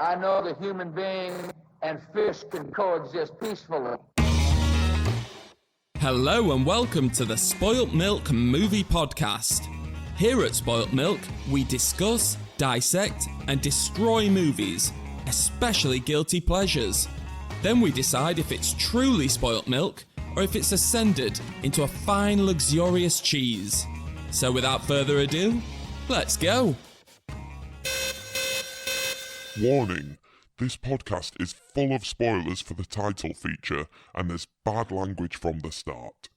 I know that human being and fish can coexist peacefully. Hello and welcome to the Spoilt Milk Movie Podcast. Here at Spoilt Milk, we discuss, dissect, and destroy movies, especially guilty pleasures. Then we decide if it's truly spoilt milk or if it's ascended into a fine, luxurious cheese. So without further ado, let's go. Warning, this podcast is full of spoilers for the title feature and there's bad language from the start.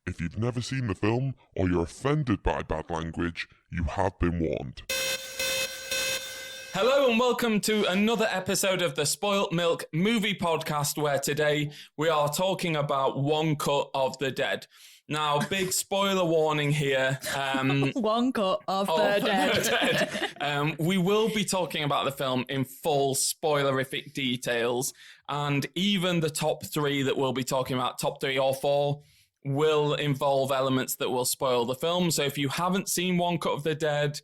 If you've never seen the film or you're offended by bad language, you have been warned. Hello and welcome to another episode of the Spoilt Milk Movie Podcast, where today we are talking about One Cut of the Dead. Now, big spoiler warning here. One Cut of the Dead. We will be talking about the film in full spoilerific details, and even the top three that we'll be talking about, top three or four, will involve elements that will spoil the film. So if you haven't seen One Cut of the Dead,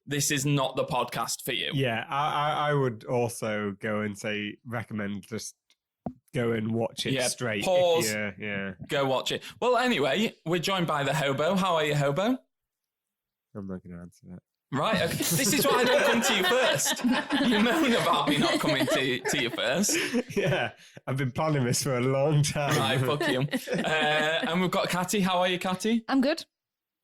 this is not the podcast for you. Yeah, I would also go and say recommend just go and watch it straight. Pause. Yeah. Go watch it. Well, anyway, we're joined by the Hobo. How are you, Hobo? I'm not going to answer that. Right, okay. This is why I don't come to you first. You moan about me not coming to you first. Yeah, I've been planning this for a long time. Right, fuck you. And we've got Katty. How are you, Katty? I'm good.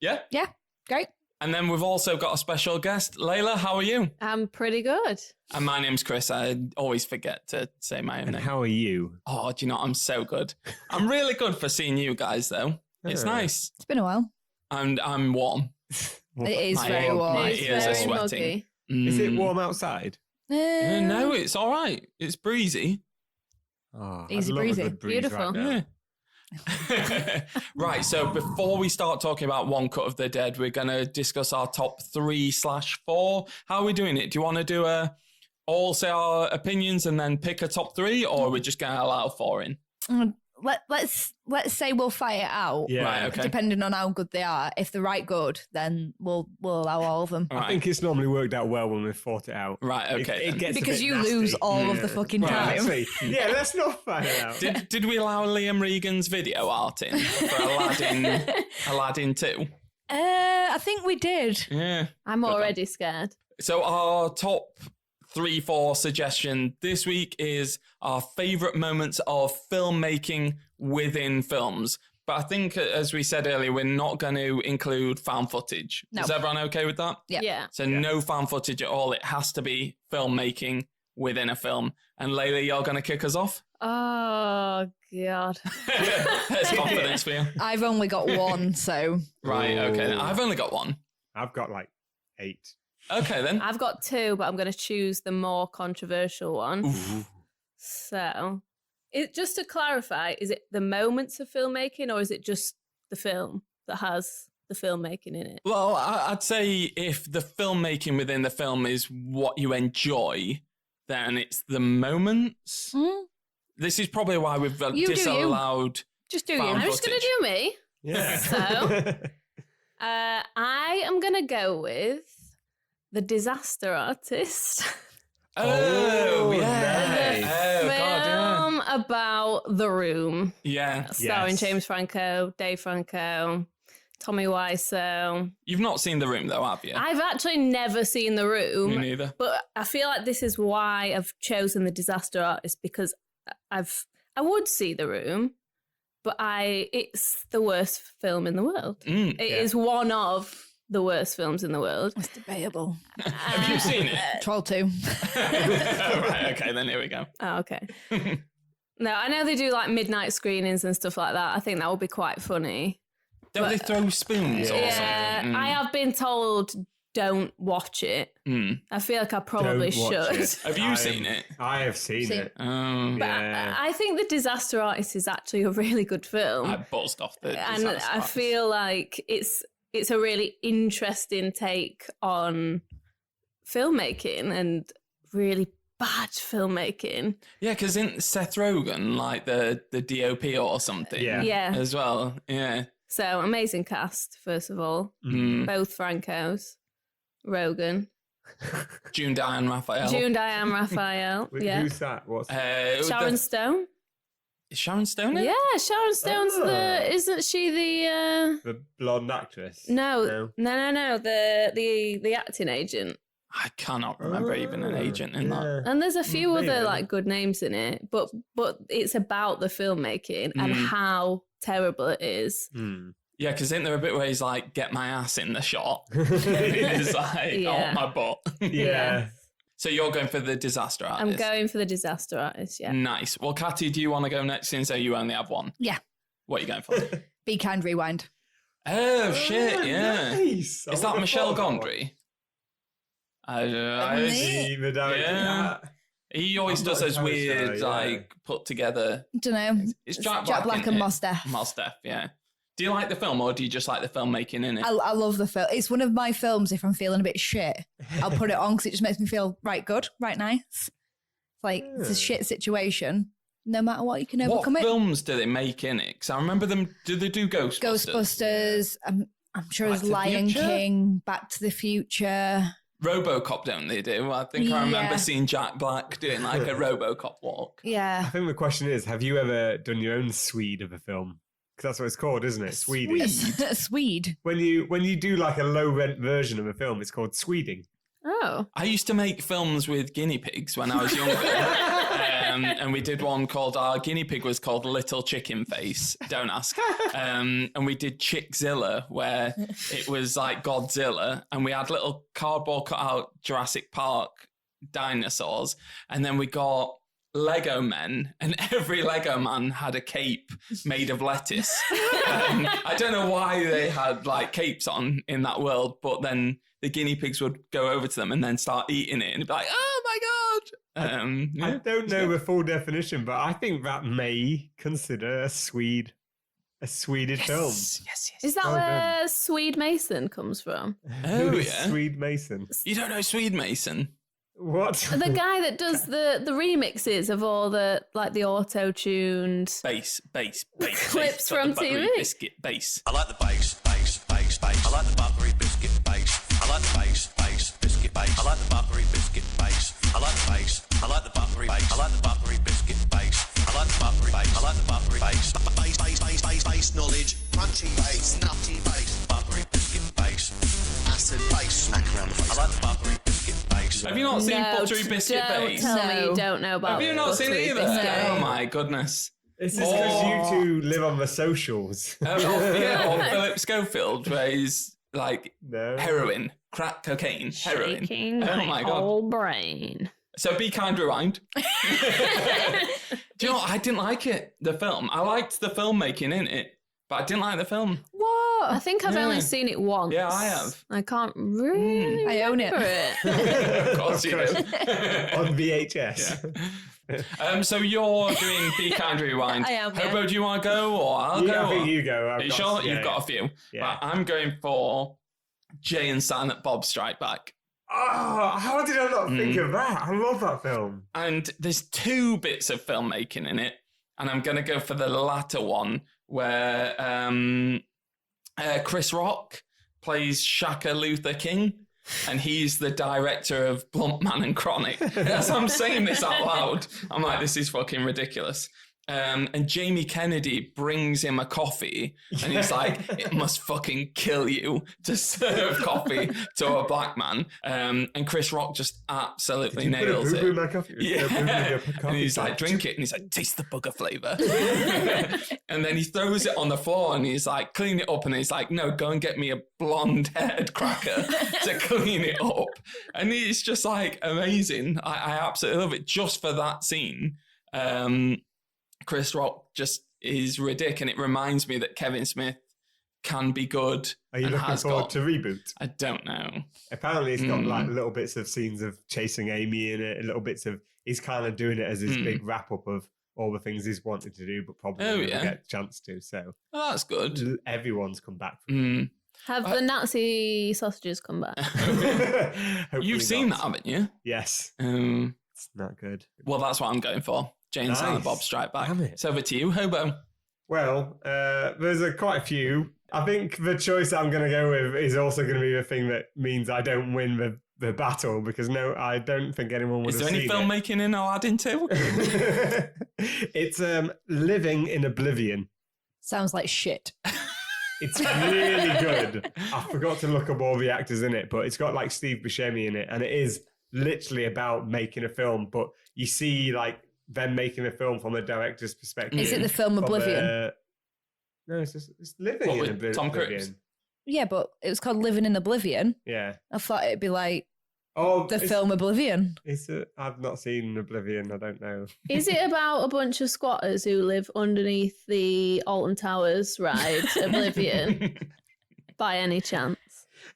Yeah? Yeah, great. And then we've also got a special guest. Leila, how are you? I'm pretty good. And my name's Chris. I always forget to say my own And name. how are you? Oh, do you know, I'm so good. I'm really good for seeing you guys, though. It's nice. It's been a while. And I'm warm. It is My very warm. My It's ears are very sweating. muggy. Is it warm outside? No, it's all right. It's breezy. Oh, Easy I'd love breezy. a good breeze Beautiful. right now. Yeah. Right, so before we start talking about One Cut of the Dead, we're going to discuss our top 3/4. How are we doing it? Do you want to do all say our opinions and then pick a top three, or are we just going to allow four in? Let's say we'll fight it out. Yeah. Right, okay. Depending on how good they are. If they're right good, then we'll allow all of them. All I right. think it's normally worked out well when we've fought it out. Right, okay. It then. gets a Because bit you nasty. lose all of the fucking Well, time. actually, yeah, let's not fight it out. Did we allow Liam Regan's video art in for Aladdin 2? I think we did. Yeah. I'm already scared. So our top 3/4 suggestion this week is our favourite moments of filmmaking within films. But I think, as we said earlier, we're not going to include found footage. No. Is everyone okay with that? Yeah. So no found footage at all. It has to be filmmaking within a film. And Leila, you're going to kick us off? Oh, God. There's confidence for you. I've only got one, so Right, okay. Ooh. I've only got one. I've got like 8. Okay, then. I've got 2, but I'm going to choose the more controversial one. Oof. So, just to clarify, is it the moments of filmmaking or is it just the film that has the filmmaking in it? Well, I'd say if the filmmaking within the film is what you enjoy, then it's the moments. This is probably why we've You do you. disallowed. just do Found you. I'm just going to footage. do me. Yeah. So, I am going to go with the disaster artist. Oh, yeah. nice. Oh, God, yeah. Film about The Room, Yeah. starring Yes. James Franco, Dave Franco, Tommy Wiseau. You've not seen The Room, though, have you? I've actually never seen The Me Room, neither. but I feel like this is why I've chosen the disaster artist, because I would see The Room, but it's the worst film in the world. It is one of the worst films in the world. It's debatable. Have you seen it? Troll 2. Right, okay, then here we go. Oh, okay. No, I know they do like midnight screenings and stuff like that. I think that would be quite funny. Don't they throw spoons or Yeah, something? I have been told don't watch it. I feel like I probably Don't watch should. it. Have you seen it? I have seen Seen it. Oh, But Yeah. I think The Disaster Artist is actually a really good film. I buzzed off the And disaster I artist. feel like it's a really interesting take on filmmaking and really bad filmmaking. Yeah, because isn't Seth Rogen like the DOP or something? Yeah. Yeah. As well, yeah. So amazing cast, first of all. Mm. Both Francos. Rogan. June Diane Raphael. June Diane Raphael. Yeah. Who's that? What's Sharon Stone. Is Sharon Stone in? Yeah, Sharon Stone's isn't she the blonde actress? No. The acting agent. I cannot remember even an agent in that. And there's a few Maybe. other like good names in it, but it's about the filmmaking and how terrible it is. Yeah, because isn't there a bit where he's like, get my ass in the shot? He's like, oh, my butt. Yeah. So you're going for the disaster artist? I'm going for the disaster artist, yeah. Nice. Well, Katty, do you want to go next since you only have one? Yeah. What are you going for? Be Kind, Rewind. Oh, shit, yeah. Nice. Is that Michel Gondry? Yeah. He always does those weird, like, put together. I don't know. It's Jack Black and Mos Def. Mos Def, yeah. Do you like the film or do you just like the filmmaking in it? I love the film. It's one of my films, if I'm feeling a bit shit, I'll put it on because it just makes me feel right good, right nice. It's like, it's a shit situation. No matter what, you can overcome it. What films do they make in it? Because I remember them, do they do Ghostbusters? Ghostbusters. I'm sure Back it's to the Lion Future? King, Back to the Future. RoboCop, don't they do? I think I remember Yeah. seeing Jack Black doing like a RoboCop walk. I Yeah. think the question is, have you ever done your own Swede of a film? Because that's what it's called, isn't it? Swede. Swede. When you do like a low rent version of a film, it's called Sweding. Oh. I used to make films with guinea pigs when I was younger. And we did one called, our guinea pig was called Little Chicken Face, don't ask. And we did Chickzilla, where it was like Godzilla, and we had little cardboard cut out Jurassic Park dinosaurs, and then we got Lego men, and every Lego man had a cape made of lettuce. I don't know why they had like capes on in that world, but then the guinea pigs would go over to them and then start eating it, and it'd be like, oh my god. I don't know the full definition, but I think that may consider a Swedish film. Yes. Is that Oh, where Swede Mason comes from? Oh, Who is yeah. Swede Mason. You don't know Swede Mason? What? The guy that does the remixes of all the like the auto-tuned Bass. Clips from Buttery TV. Biscuit bass. I like the bass. I like the buttery biscuit bass. I like the bass, biscuit bass. I like the buttery biscuit bass. I like the bass. I like the buttery bass. I like the buttery biscuit bass. I like the buttery bass. I like the buttery bass. Bass knowledge. Crunchy bass, nutty bass. Buttery biscuit bass. Acid bass. Smack around the face. I like the buttery biscuit bass. Have you not seen Buttery Biscuit don't bass? tell me No. you don't know about Have you not seen it Buttery either? Biscuit. Oh my goodness. Is this because you two live on the socials? Or Philip Schofield, where he's like No. heroin, crack cocaine, heroin. Shaking Oh my my God. whole brain. So Be Kind, Rewind. Do you know what? I didn't like it, the film. I liked the filmmaking in it, but I didn't like the film. What? I think I've Yeah. only seen it once. Yeah, I have. I can't really I own it. remember it. Of course you do. On VHS. So you're doing Be Kind, Rewind. I am, yeah. Hobo, do you want to go or I'll Yeah, go? I think or- you go. Are you sure? You've got a few. Yeah. But I'm going for Jay and Silent Bob Strike Back. Oh, how did I not Mm. think of that? I love that film. And there's two bits of filmmaking in it. And I'm going to go for the latter one where Chris Rock plays Shaka Luther King. And he's the director of Blunt Man and Chronic. As I'm saying this out loud, I'm like, this is fucking ridiculous. And Jamie Kennedy brings him a coffee and he's like, it must fucking kill you to serve coffee to a black man. And Chris Rock just absolutely nails Put a boo-boo it. in my coffee? Yeah. Coffee And he's like, shop. drink it. And he's like, taste the booger flavour. And then he throws it on the floor and he's like, clean it up. And he's like, no, go and get me a blonde-haired cracker to clean it up. And it's just like amazing. I absolutely love it just for that scene. Chris Rock just is ridiculous. And it reminds me that Kevin Smith can be good. Are you and looking has forward got, to reboot? I don't know. Apparently, it's got like little bits of scenes of chasing Amy in it, little bits of he's kind of doing it as his big wrap up of all the things he's wanted to do, but probably never get a chance to. So Oh, that's good. everyone's come back from it. Have the Nazi sausages come back? Hopefully You've seen not. that, haven't you? Yes. It's not good. Well, that's what I'm going for. Jane Nice. Silent Bob Strike Back. Damn it. It's over to you, Hobo. Well, there's quite a few. I think the choice I'm going to go with is also going to be the thing that means I don't win the the battle because I don't think anyone would have seen it. Is there any filmmaking in Aladdin 2? It's Living in Oblivion. Sounds like shit. It's really good. I forgot to look up all the actors in it, but it's got like Steve Buscemi in it, and it is literally about making a film. But you see like them making a film from the director's perspective. Is it the film Oblivion? No, it's Living in Oblivion. Tom Cruise? Yeah, but it was called Living in Oblivion. Yeah. I thought it'd be like the film Oblivion. I've not seen Oblivion. I don't know. Is it about a bunch of squatters who live underneath the Alton Towers ride, Oblivion, by any chance?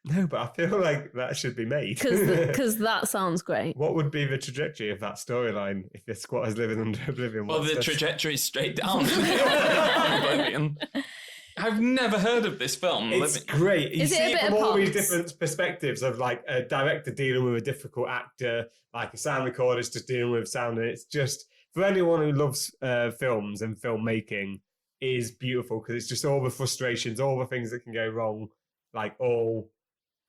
No, but I feel like that should be made. Because that sounds great. What would be the trajectory of that storyline if the squatters living under Oblivion? Well, the trajectory is straight down. Oblivion. I've never heard of this film. It's great. You Is see it a bit from of all these Pops? different perspectives of like a director dealing with a difficult actor, like a sound recorder's just dealing with sound. And it's just, for anyone who loves films and filmmaking, is beautiful because it's just all the frustrations, all the things that can go wrong, like all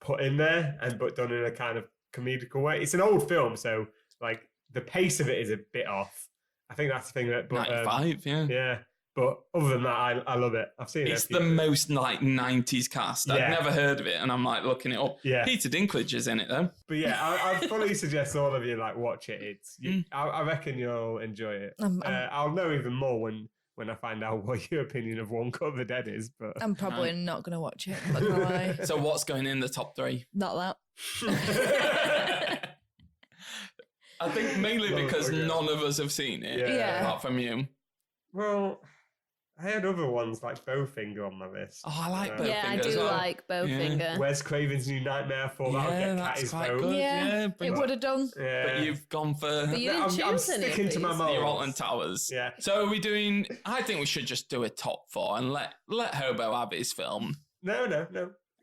put in there but done in a kind of comedical way. It's an old film, so like the pace of it is a bit off. I think that's the thing that... 95, yeah. Yeah. But other than that, I love it. I've seen it. It's the most like 90s cast. Yeah. I've never heard of it, and I'm like looking it up. Yeah. Peter Dinklage is in it though. But yeah, I fully suggest all of you like watch it. I reckon you'll enjoy it. I'll know even more when I find out what your opinion of One Cut of the Dead is. But I'm probably not going to watch it. I'm not going to lie. So what's going in the top 3? Not that. I think mainly because none of us have seen it, Yeah. apart from you. Well, I had other ones like Bowfinger on my list. Oh, I like Bowfinger. Yeah, I as do well. like Bowfinger. Where's Craven's New Nightmare? I thought that would get that's Katty's quite vote. good. Yeah, bring it would have done. Yeah. But you've gone for But you didn't I'm choose any of sticking to my these. morals. your Alton Towers. Yeah. So are we doing... I think we should just do a top 4 and let Hobo have his film. No.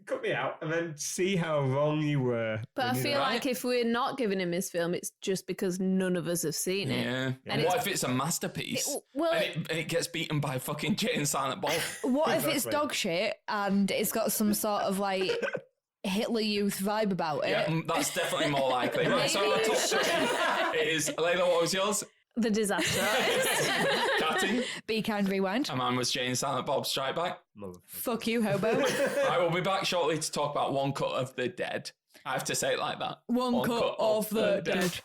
Cut me out and then see how wrong you were. But I when you feel know. like if we're not giving him his film, it's just because none of us have seen it. Yeah. And What if it's a masterpiece? And it gets beaten by fucking Jay and Silent Bob? What if it's Exactly. dog shit and it's got some sort of like Hitler Youth vibe about it? Yeah, that's definitely more likely. Right, so our top 3 is... Leila, what was yours? The Disaster Artist. Katty? Be kind, rewind. And mine was Jay and Silent Bob Strike Back. Fuck you, Hobo. I will be back shortly to talk about One Cut of the Dead. I have to say it like that. One cut of the dead.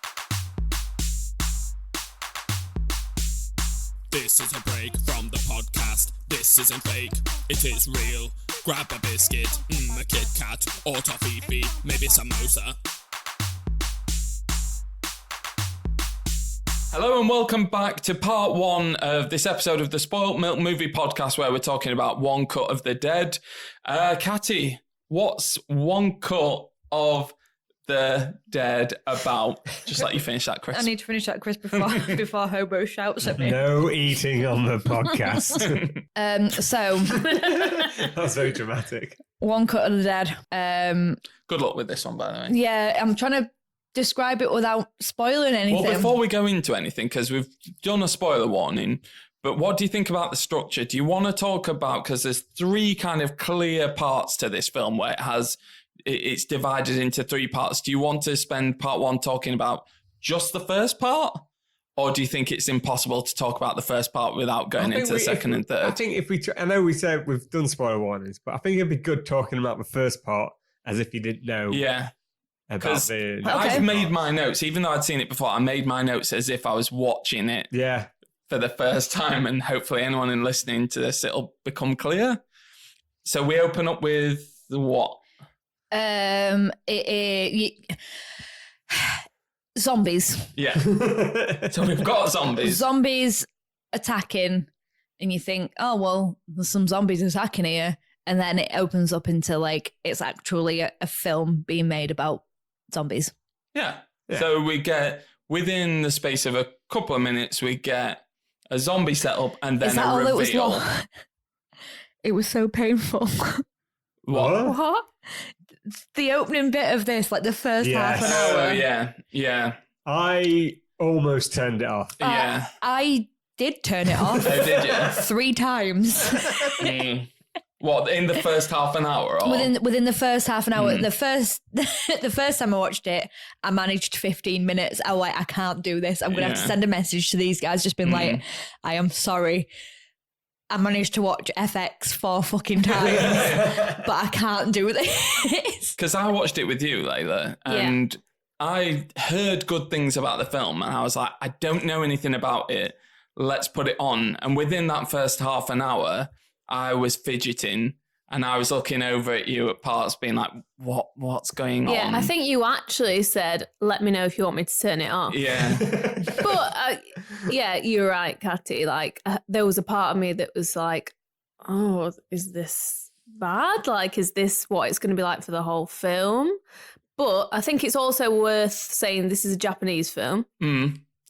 This is a break from the podcast. This isn't fake, it is real. Grab a biscuit, a Kit Kat, or toffee, maybe samosa. Hello and welcome back to part 1 of this episode of the Spoilt Milk Movie Podcast, where we're talking about One Cut of the Dead. Katty, what's One Cut of the Dead about? Just let you finish that, Chris. I need to finish that, Chris, before Hobo shouts at me. No eating on the podcast. So, That's very dramatic. One Cut of the Dead. Good luck with this one, by the way. Yeah, I'm trying to describe it without spoiling anything. Well, before we go into anything, because we've done a spoiler warning, but what do you think about the structure? Do you want to talk about, because there's 3 kind of clear parts to this film where it's divided into 3 parts. Do you want to spend part 1 talking about just the first part? Or do you think it's impossible to talk about the first part without going into the second and third? I think if I know we said we've done spoiler warnings, but I think it'd be good talking about the first part as if you didn't know. Yeah. About the I've made my notes, even though I'd seen it before, I made my notes as if I was watching it for the first time, and hopefully anyone in listening to this, it'll become clear. So we open up with what? Zombies. Yeah. So we've got zombies. Zombies attacking, and you think, oh, well, there's some zombies attacking here. And then it opens up into like, it's actually a film being made about zombies. Yeah. So we get, within the space of a couple of minutes, we get a zombie setup and then a reveal. It was so painful. What? The opening bit of this, like the first half an hour. Oh, yeah. I almost turned it off. Yeah. I did turn it off. Oh, did you? 3 times. What, in the first half an hour? Or? Within the first half an hour, the first time I watched it, I managed 15 minutes. I was like, I can't do this. I'm gonna have to send a message to these guys, just been like, I am sorry. I managed to watch FX 4 fucking times, but I can't do this. Because I watched it with you, Leila, and I heard good things about the film, and I was like, I don't know anything about it. Let's put it on. And within that first half an hour, I was fidgeting, and I was looking over at you at parts, being like, what's going on? Yeah, I think you actually said, let me know if you want me to turn it off. Yeah. But yeah, you're right, Katty. Like, there was a part of me that was like, oh, is this bad? Like, is this what it's going to be like for the whole film? But I think it's also worth saying this is a Japanese film.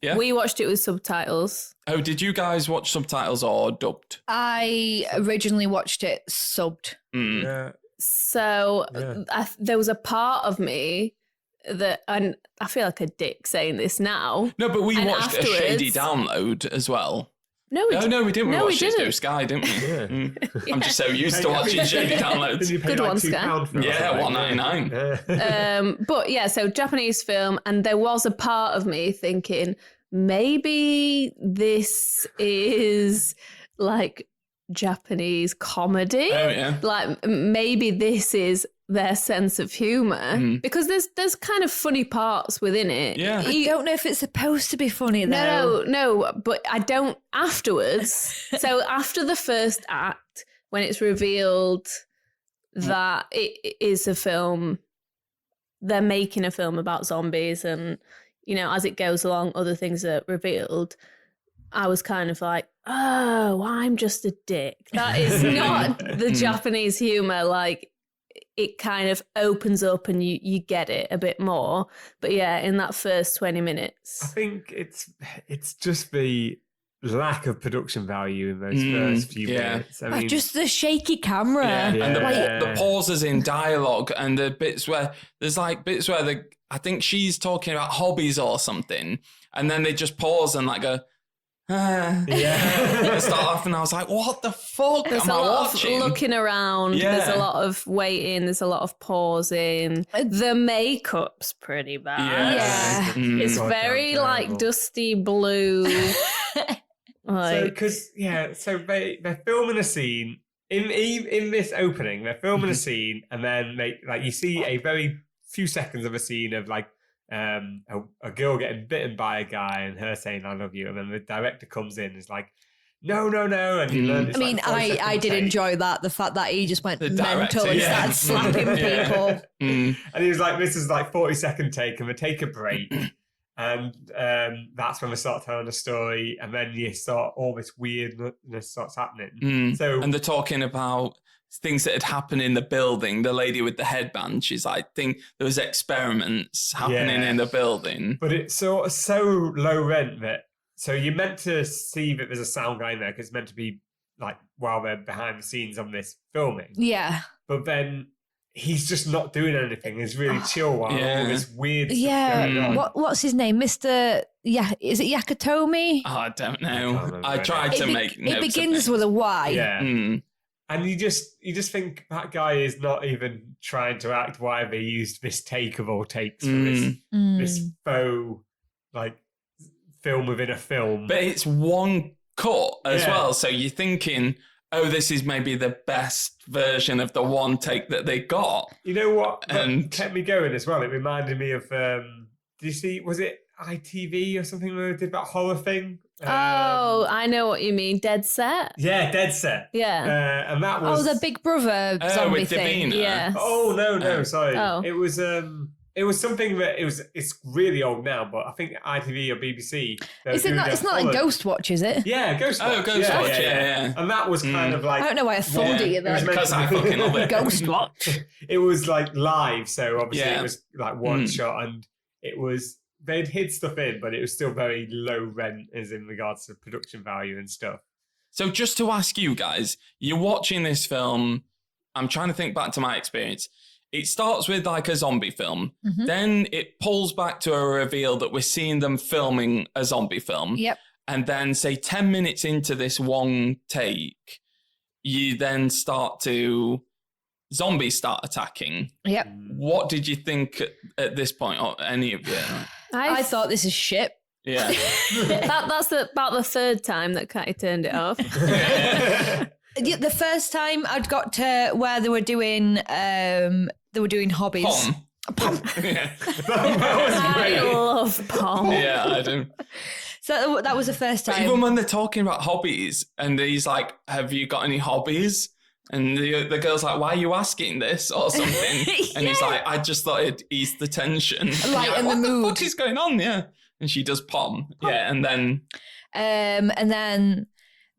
Yeah. We watched it with subtitles. Oh, did you guys watch subtitles or dubbed? I originally watched it subbed. Yeah. So there was a part of me that, and I feel like a dick saying this now. No, but we watched a shady afterwards- download as well. No, we No, we didn't. We No, watched we it through didn't. Sky, didn't we? Yeah. I'm just so used to watching shady Did downloads. you pay Good like one, £2 Sky. for it or Yeah, something? $1.99. But yeah, so Japanese film, and there was a part of me thinking maybe this is like Japanese comedy. Oh, yeah. Like maybe this is their sense of humor because there's kind of funny parts within it. Yeah. I don't know if it's supposed to be funny though. No, but I don't afterwards. So after the first act, when it's revealed that it is a film, they're making a film about zombies, and you know, as it goes along, other things are revealed. I was kind of like, oh, I'm just a dick. That is not the Japanese humor. Like, it kind of opens up and you get it a bit more. But yeah, in that first 20 I minutes. think it's just the lack of production value in those first few minutes. I mean, Just the shaky camera. Yeah. And Yeah. the pauses in dialogue and the bits where there's like bits where I think she's talking about hobbies or something, and then they just pause and like go, yeah. start laughing. I was like, what the fuck There's am a I lot watching? of looking around. Yeah. There's a lot of waiting. There's a lot of pausing. The makeup's pretty bad. Yeah. It's God, very damn like terrible. dusty blue. So Like, so they're filming a scene in this opening. They're filming a scene, and then you see a very few seconds of a scene of like a girl getting bitten by a guy and her saying "I love you," and then the director comes in and is like, "No," and you learn. It's I mean, like 40 I second did take. enjoy that. The fact that he just went The mental director, and yeah. started slapping Yeah. people. And he was like, "This is like 40-second take, and we take a break." And that's when we start telling the story, and then you start all this weirdness starts happening. So And they're talking about things that had happened in the building. The lady with the headband, she's like, think there was experiments happening Yeah. in the building. But it's so low rent that so you're meant to see that there's a sound guy in there because it's meant to be like while they're behind the scenes on this filming. Yeah. But then he's just not doing anything. He's really chill while Yeah. all this weird stuff Yeah. going on. What's his name? Mr. Yeah. Is it Yakatomi? Oh, I don't I can't know. remember I it. tried to make notes it of begins it. with a Y. Yeah. Mm. And you just think that guy is not even trying to act why they used this take of all takes for this faux like film within a film. But it's one cut as Yeah. well. So you're thinking, oh, this is maybe the best version of the one take that they got. You know what And- kept me going as well? It reminded me of did you see, was it ITV or something where they did that horror thing? oh, I know what you mean. Dead Set. Yeah, Dead Set. Yeah. And that was Oh, the Big Brother Oh, zombie with thing. Davina. Yeah. Oh no, sorry. Oh. It was something that it's really old now, but I think ITV or BBC. they were Is it doing not? a It's not like horror- Ghost Watch, is it? Yeah, Ghost Oh, Watch. Ghost Watch, yeah. And that was kind of like I don't know why I thought Yeah. it It was then. meant Because to I be- fucking love it. Ghost Watch. It was like live, so obviously Yeah. it was like one shot, and it was they'd hid stuff in, but it was still very low rent as in regards to production value and stuff. So just to ask you guys, you're watching this film. I'm trying to think back to my experience. It starts with like a zombie film. Then it pulls back to a reveal that we're seeing them filming a zombie film. Yep. And then say 10 minutes into this one take, you then zombies start attacking. Yep. What did you think at this point, or any of you? I thought this is shit. Yeah. That's about the third time that Katty turned it off. The first time I'd got to where they were doing hobbies. Pom. Yeah. I love Pom. Yeah, I do. So that was the first time. Even when they're talking about hobbies, and he's like, "Have you got any hobbies?" And the girl's like, "Why are you asking this?" or something. And he's like, "I just thought it'd ease the tension." Lighten the mood. What the fuck is going on? Yeah. And she does Pom. Yeah, and then... And then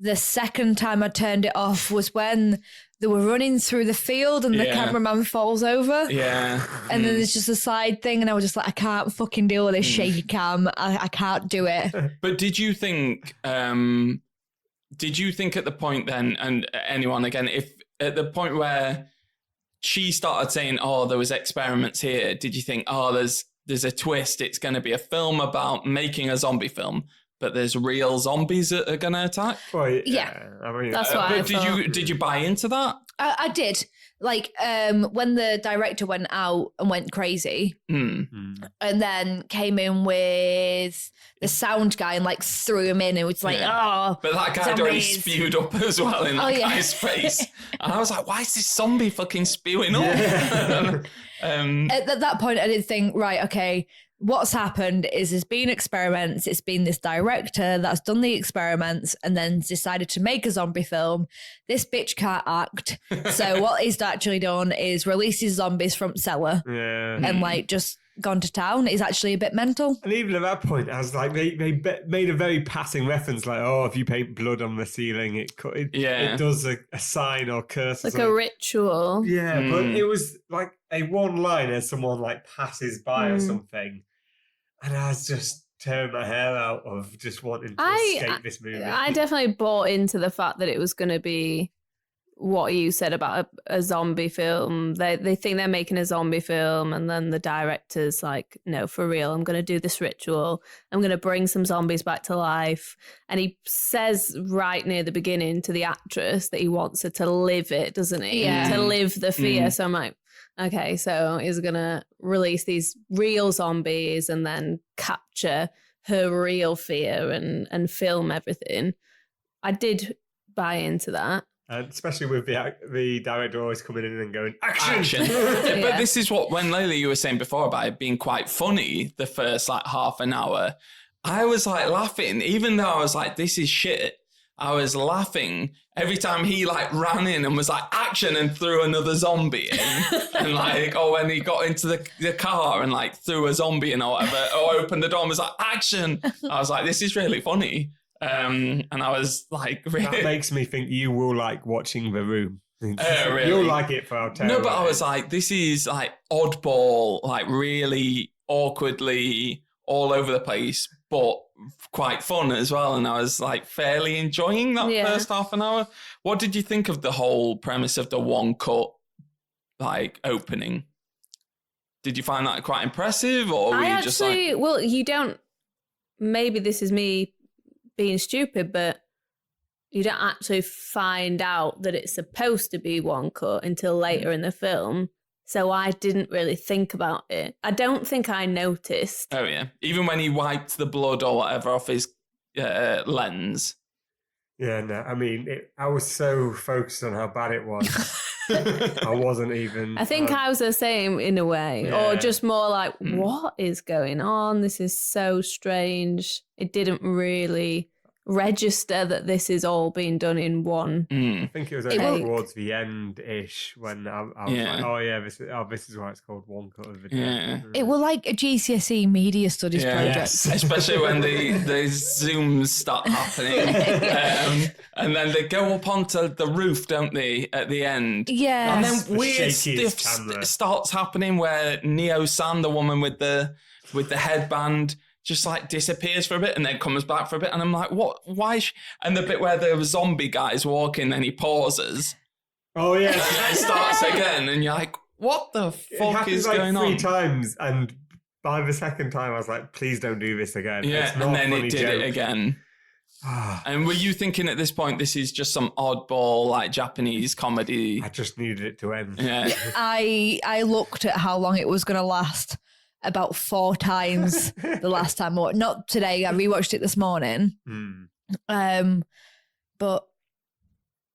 the second time I turned it off was when they were running through the field and the cameraman falls over. Yeah. And then there's just a side thing and I was just like, I can't fucking deal with this shaky cam. I can't do it. But did you think at the point then, and anyone again, if at the point where she started saying, "Oh, there was experiments here," did you think, "Oh, there's a twist, it's going to be a film about making a zombie film, but there's real zombies that are going to attack"? Well, yeah. I mean, That's what I thought. Did you buy into that? I did. Like, when the director went out and went crazy and then came in with the sound guy and like threw him in and was like, oh. But that guy had already spewed up as well in that guy's face. And I was like, why is this zombie fucking spewing up? At that point, I did think, right, okay, what's happened is there's been experiments. It's been this director that's done the experiments and then decided to make a zombie film. This bitch can't act. So what he's actually done is release his zombies from cellar and like just gone to town. He's actually a bit mental. And even at that point, I was like, they made a very passing reference, like, "Oh, if you paint blood on the ceiling, it does a sign or curse." Like a ritual. Yeah, but it was like a one line as someone like passes by or something. And I was just tearing my hair out of just wanting to escape this movie. I definitely bought into the fact that it was going to be what you said about a zombie film. They think they're making a zombie film, and then the director's like, "No, for real, I'm going to do this ritual. I'm going to bring some zombies back to life." And he says right near the beginning to the actress that he wants her to live it, doesn't he? Yeah. To live the fear. So I'm like, okay, so he's going to release these real zombies and then capture her real fear and film everything. I did buy into that. And especially with the director always coming in and going, action! But this is what, when Leila, you were saying before about it being quite funny, the first like half an hour, I was like laughing, even though I was like, this is shit. I was laughing every time he like ran in and was like action and threw another zombie in. And like, or when he got into the car and like threw a zombie in or whatever, or opened the door and was like action. I was like, this is really funny. And I was like, really? That makes me think you will like watching The Room. Really? You'll like it for our No, but I was like, this is like oddball, like really awkwardly all over the place, but quite fun as well. And I was like fairly enjoying that first half an hour. What did you think of the whole premise of the one cut like opening? Did you find that quite impressive, or were you just like... Well, you don't, maybe this is me being stupid, but you don't actually find out that it's supposed to be one cut until later in the film. So I didn't really think about it. I don't think I noticed. Oh, yeah. Even when he wiped the blood or whatever off his lens. Yeah, no, I mean, I was so focused on how bad it was. I wasn't even... I think I was the same in a way. Yeah. Or just more like, what is going on? This is so strange. It didn't really register that this is all being done in one. I think it was only towards the end-ish when I was like, oh yeah, this is why it's called one cut of video. Yeah. It was like a GCSE media studies project. Yes. Especially when the zooms start happening. And then they go up onto the roof, don't they, at the end? Yeah. And then weird stuff starts happening where Neo-san, the woman with the headband, just like disappears for a bit and then comes back for a bit. And I'm like, what? Why? And the bit where the zombie guy's walking, then he pauses. Oh, yeah. And it starts again. And you're like, what the fuck is going on? 3 times. And by the second time, I was like, please don't do this again. Yeah, it's not and then a funny it did joke. it again. And were you thinking at this point this is just some oddball like Japanese comedy? I just needed it to end. Yeah. I looked at how long it was going to last about 4 times the last time. Not today. I rewatched it this morning. But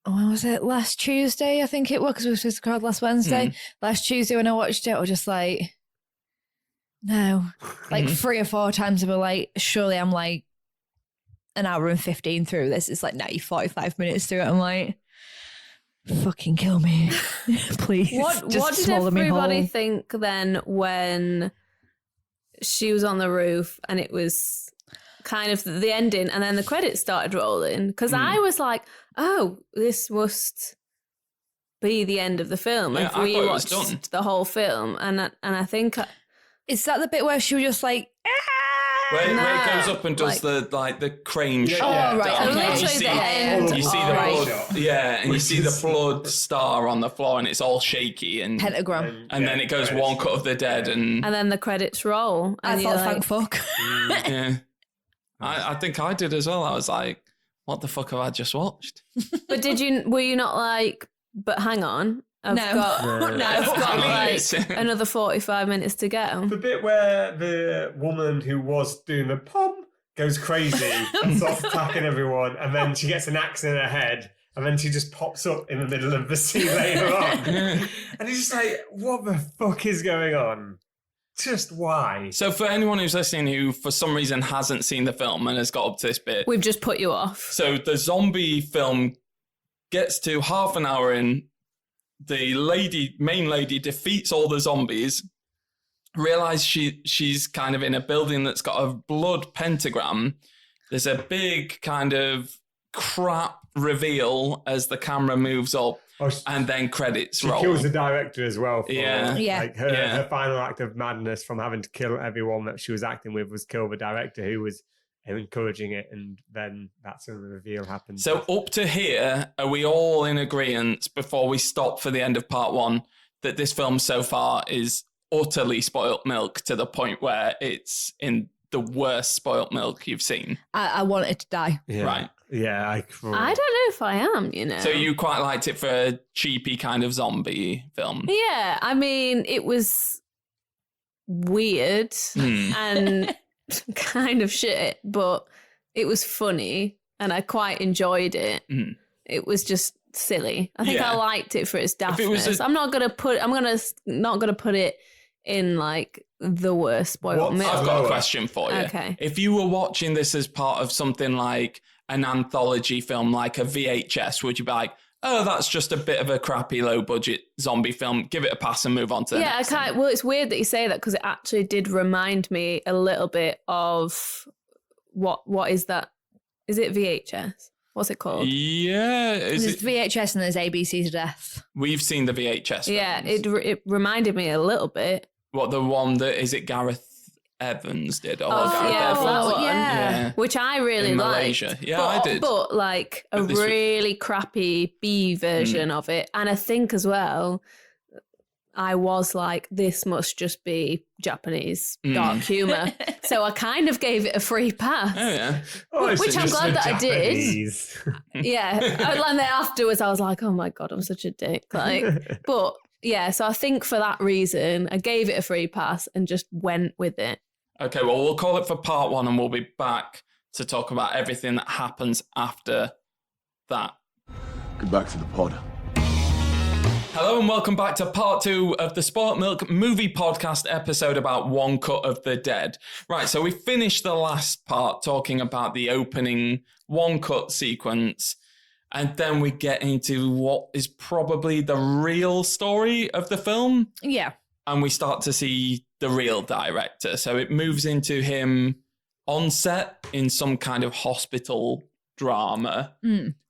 when was it? Last Tuesday, I think it was, because we were supposed to record last Wednesday. Last Tuesday when I watched it, I was just like, no. Like 3 or 4 times I was like, surely I'm like an hour and 15 through this. It's like, no, you're 45 minutes through it. I'm like, fucking kill me. Please. What did swallow me everybody whole. think then when she was on the roof and it was kind of the ending and then the credits started rolling? Because I was like, oh, this must be the end of the film. Yeah, If I we thought it was watched done. the whole film, and I think Is that the bit where she was just like, Where it No. goes up and does the crane shot. oh, right, down, okay. and you Literally see, the end. you see the Right. blood, and you see the blood star on the floor, and it's all shaky, and pentagram? then it goes one cut of the dead, and then the credits roll. I And you're thought, like, thank fuck. yeah, I think I did as well. I was like, what the fuck have I just watched? But were you not like, but hang on, I've No. got, No. I've got I mean, like it's- another 45 minutes to go. The bit where the woman who was doing the pom goes crazy and starts attacking everyone, and then she gets an axe in her head, and then she just pops up in the middle of the scene later on. And it's just like, what the fuck is going on? Just why? So for anyone who's listening who for some reason hasn't seen the film and has got up to this bit, We've just put you off. so the zombie film gets to half an hour in, the main lady defeats all the zombies, realize she's kind of in a building that's got a blood pentagram. There's a big kind of crap reveal as the camera moves up, and then credits She roll. kills the director as well. For, Yeah. Yeah. Like her, Yeah. her final act of madness from having to kill everyone that she was acting with was kill the director who was encouraging it, and then that's when the reveal happens. So up to here, are we all in agreement before we stop for the end of part 1 that this film so far is utterly spoilt milk to the point where it's in the worst spoilt milk you've seen? I wanted to die. yeah. Right. Yeah, I don't know if I am, you know. So you quite liked it for a cheapy kind of zombie film? Yeah, I mean, it was weird and kind of shit, but it was funny and I quite enjoyed it. It was just silly. I think Yeah. I liked it for its If it was daftness. I'm not gonna put it in like the worst spoiled milk. I've got a question for you. Okay. If you were watching this as part of something like an anthology film, like a VHS, would you be like, oh, that's just a bit of a crappy low budget zombie film, give it a pass and move on to the Yeah, next thing? well, it's weird that you say that because it actually did remind me a little bit of what is that? Is it VHS? What's it called? Yeah, There's VHS and there's ABC to death. we've seen the VHS Yeah, films. it reminded me a little bit. What, the one that, is it Gareth Evans did? Or Oh, Gareth yeah, Evans? that one. Yeah. Which I really In liked. Malaysia. Yeah, but, I did. But like a But this was- really crappy B version of it. And I think as well, I was like, this must just be Japanese dark humour. So I kind of gave it a free pass. Oh, yeah. Which I'm glad that I did. Japanese. Yeah. And then afterwards, I was like, oh my God, I'm such a dick. Like, but yeah, so I think for that reason, I gave it a free pass and just went with it. Okay, well, we'll call it for part 1 and we'll be back to talk about everything that happens after that. Get back to the pod. Hello and welcome back to part 2 of the Spoilt Milk movie podcast episode about One Cut of the Dead. Right, so we finished the last part talking about the opening one cut sequence, and then we get into what is probably the real story of the film, Yeah. and we start to see the real director. So it moves into him on set in some kind of hospital drama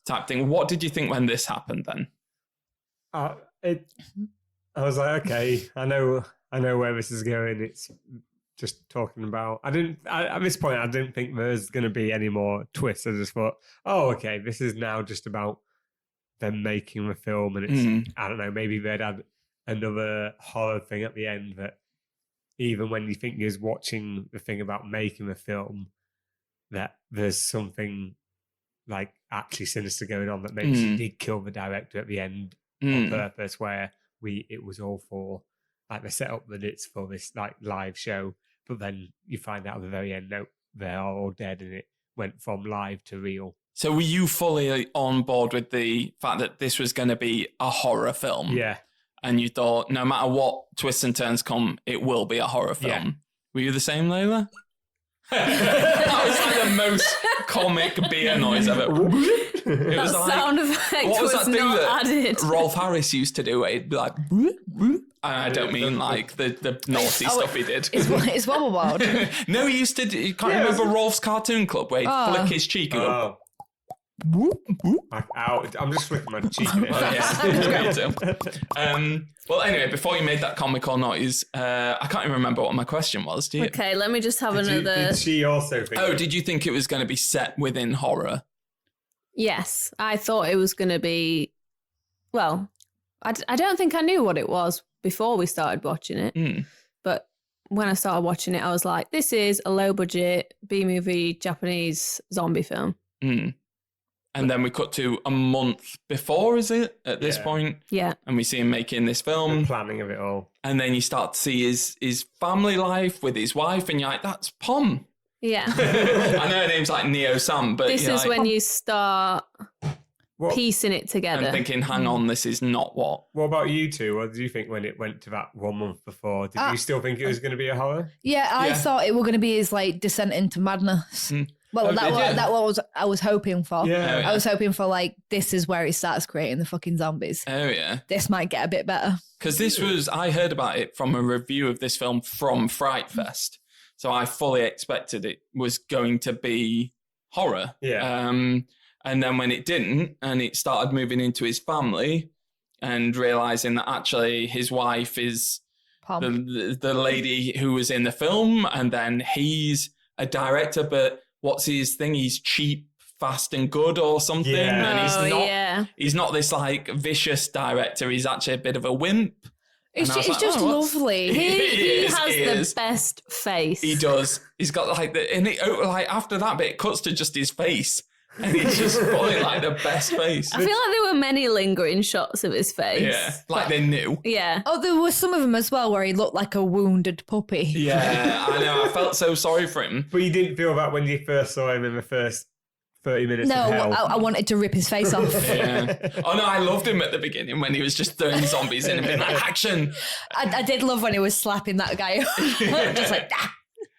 type thing. What did you think when this happened then? I was like, okay, I know where this is going. It's just talking about. At this point, I didn't think there's going to be any more twists. I just thought, oh, okay, this is now just about them making the film, and it's I don't know, maybe they'd add another horror thing at the end that even when you think you're watching the thing about making the film, that there's something like actually sinister going on that maybe she did kill the director at the end on purpose, where it was all for like they set up that it's for this like live show, but then you find out at the very end, no, they are all dead, and it went from live to real. So were you fully on board with the fact that this was going to be a horror film? Yeah. And you thought, no matter what twists and turns come, it will be a horror film. Yeah. Were you the same, Leila? That was like the most comic beer noise ever. It was like, sound effect what was was that thing not that added. Rolf Harris used to do? Where he'd be like, "Broop, broop." I don't mean like the naughty stuff he did. It's Wobble Wild. No, he used to. You can't remember Rolf's Cartoon Club where he'd flick his cheek and go. I'm just flicking my cheek. Me too. Well, anyway, before you made that comical noise, I can't even remember what my question was. Do you? Okay, let me just have Did she also think? Oh, did you think it was going to be set within horror? Yes, I thought it was going to be. Well, I don't think I knew what it was before we started watching it. But when I started watching it, I was like, this is a low budget B-movie Japanese zombie film. And then we cut to a month before, is it, at this point? Yeah. And we see him making this film. The planning of it all. And then you start to see his family life with his wife, and you're like, that's Pom. Yeah. I know her name's like Neo Sam, but this is like, when you start piecing it together. and thinking, hang on, this is not what. What about you two? What did you think when it went to that 1 month before? Did you still think it was going to be a horror? Yeah, I thought it were going to be his like descent into madness. Well, that was I was hoping for. Yeah. I was hoping for like this is where he starts creating the fucking zombies. Oh yeah, this might get a bit better. Because I heard about it from a review of this film from Fright Fest, so I fully expected it was going to be horror. Yeah. And then when it didn't, and it started moving into his family, and realizing that actually his wife is the lady who was in the film, and then he's a director, but what's his thing? He's cheap, fast and good or something. Yeah. And he's not this like vicious director. He's actually a bit of a wimp. It's just lovely. He has the best face. He does. He's got like after that bit, it cuts to just his face. And he's just fully like the best face. I feel like there were many lingering shots of his face. Yeah, like they knew. Yeah. Oh, there were some of them as well where he looked like a wounded puppy. Yeah, I know. I felt so sorry for him. But you didn't feel that when you first saw him in the first 30 minutes No, of hell. I wanted to rip his face off. Yeah. Oh no, I loved him at the beginning when he was just throwing zombies in and being like, action. I did love when he was slapping that guy. Just like, ah.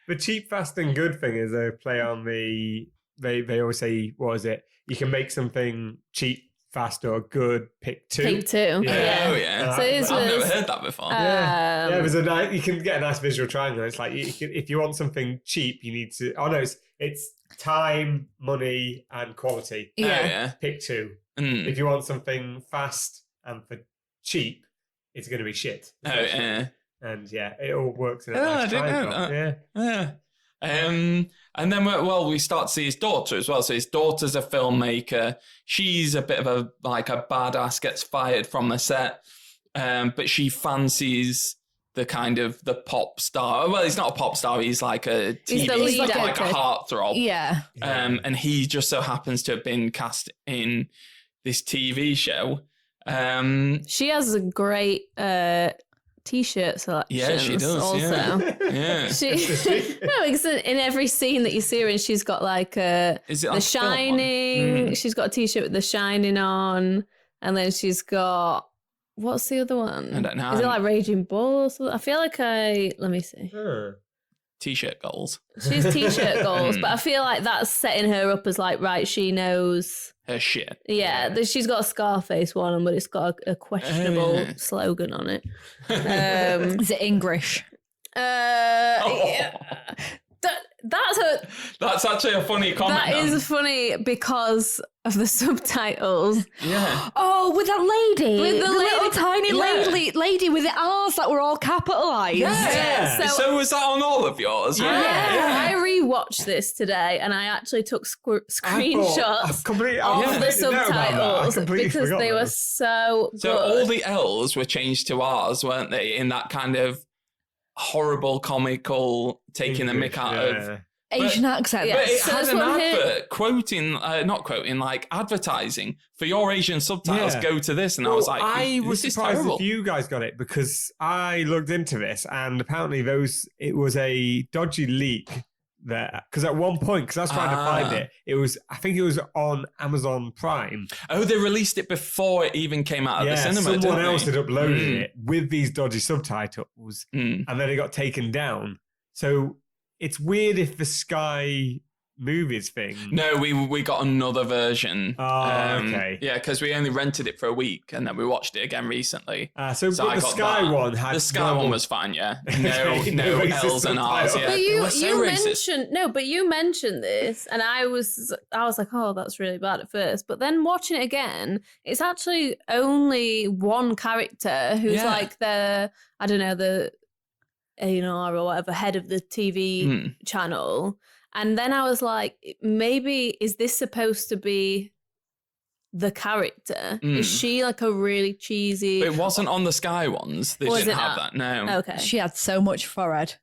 The cheap, fast and good thing is they play on the... They always say, what is it? You can make something cheap, fast or good, pick two. Pick two. Yeah. Oh yeah. So I've never heard that before. There's you can get a nice visual triangle. It's like if you want something cheap, you need to... Oh no, it's time, money and quality. Yeah. Pick two. If you want something fast and for cheap, it's going to be shit. Oh yeah. And yeah, it all works in a nice triangle. Yeah. And then we start to see his daughter as well. So his daughter's a filmmaker. She's a bit of a badass, gets fired from the set. But she fancies the kind of the pop star. Well, he's not a pop star. He's like a TV, he's like a heartthrob. Yeah. And he just so happens to have been cast in this TV show. She has a great T-shirt selection. Yeah, she does. Also, yeah. Because in every scene that you see her in, she's got like The Shining. She's got a T-shirt with The Shining on, and then she's got what's the other one? I don't know. Is it like Raging Bull or something? I feel like let me see. T-shirt goals. She's T-shirt goals, but I feel like that's setting her up as like, right, she knows her shit. Yeah, she's got a Scarface one on, but it's got a questionable slogan on it. Is it English? Yeah. That's actually a funny comment. That is funny because of the subtitles. Yeah. Oh, with that lady. With the little tiny lady with the R's that were all capitalised. Yeah. So was that on all of yours? Yeah. I rewatched this today and I actually took screenshots of the subtitles because they were so good. So all the L's were changed to R's, weren't they? In that kind of horrible, comical, taking the mick out Asian accent. Yeah. But it So had this an one here- advert like advertising for your Asian subtitles. Yeah. Go to this, and I was like, I was this is surprised terrible. if you guys got it because I looked into this and apparently it was a dodgy leak there because at one point, because I was trying to find it, I think it was on Amazon Prime. Oh, they released it before it even came out of the cinema. Someone didn't else they? had uploaded it with these dodgy subtitles, and then it got taken down. So it's weird if the Sky Movies thing. No, we got another version. Oh, okay. Yeah, because we only rented it for a week and then we watched it again recently. So I but the got Sky that. one had the Sky one was fine, yeah. No No racist L's and R's. subtitles. Yeah. But It was so racist. you mentioned this, and I was like, oh, that's really bad at first. But then watching it again, it's actually only one character who's like the A&R or whatever head of the TV channel. And then I was like, maybe is this supposed to be the character? Is she like a really cheesy? But it wasn't on the Sky ones. They Was didn't it have not? that. No. Okay. She had so much forehead.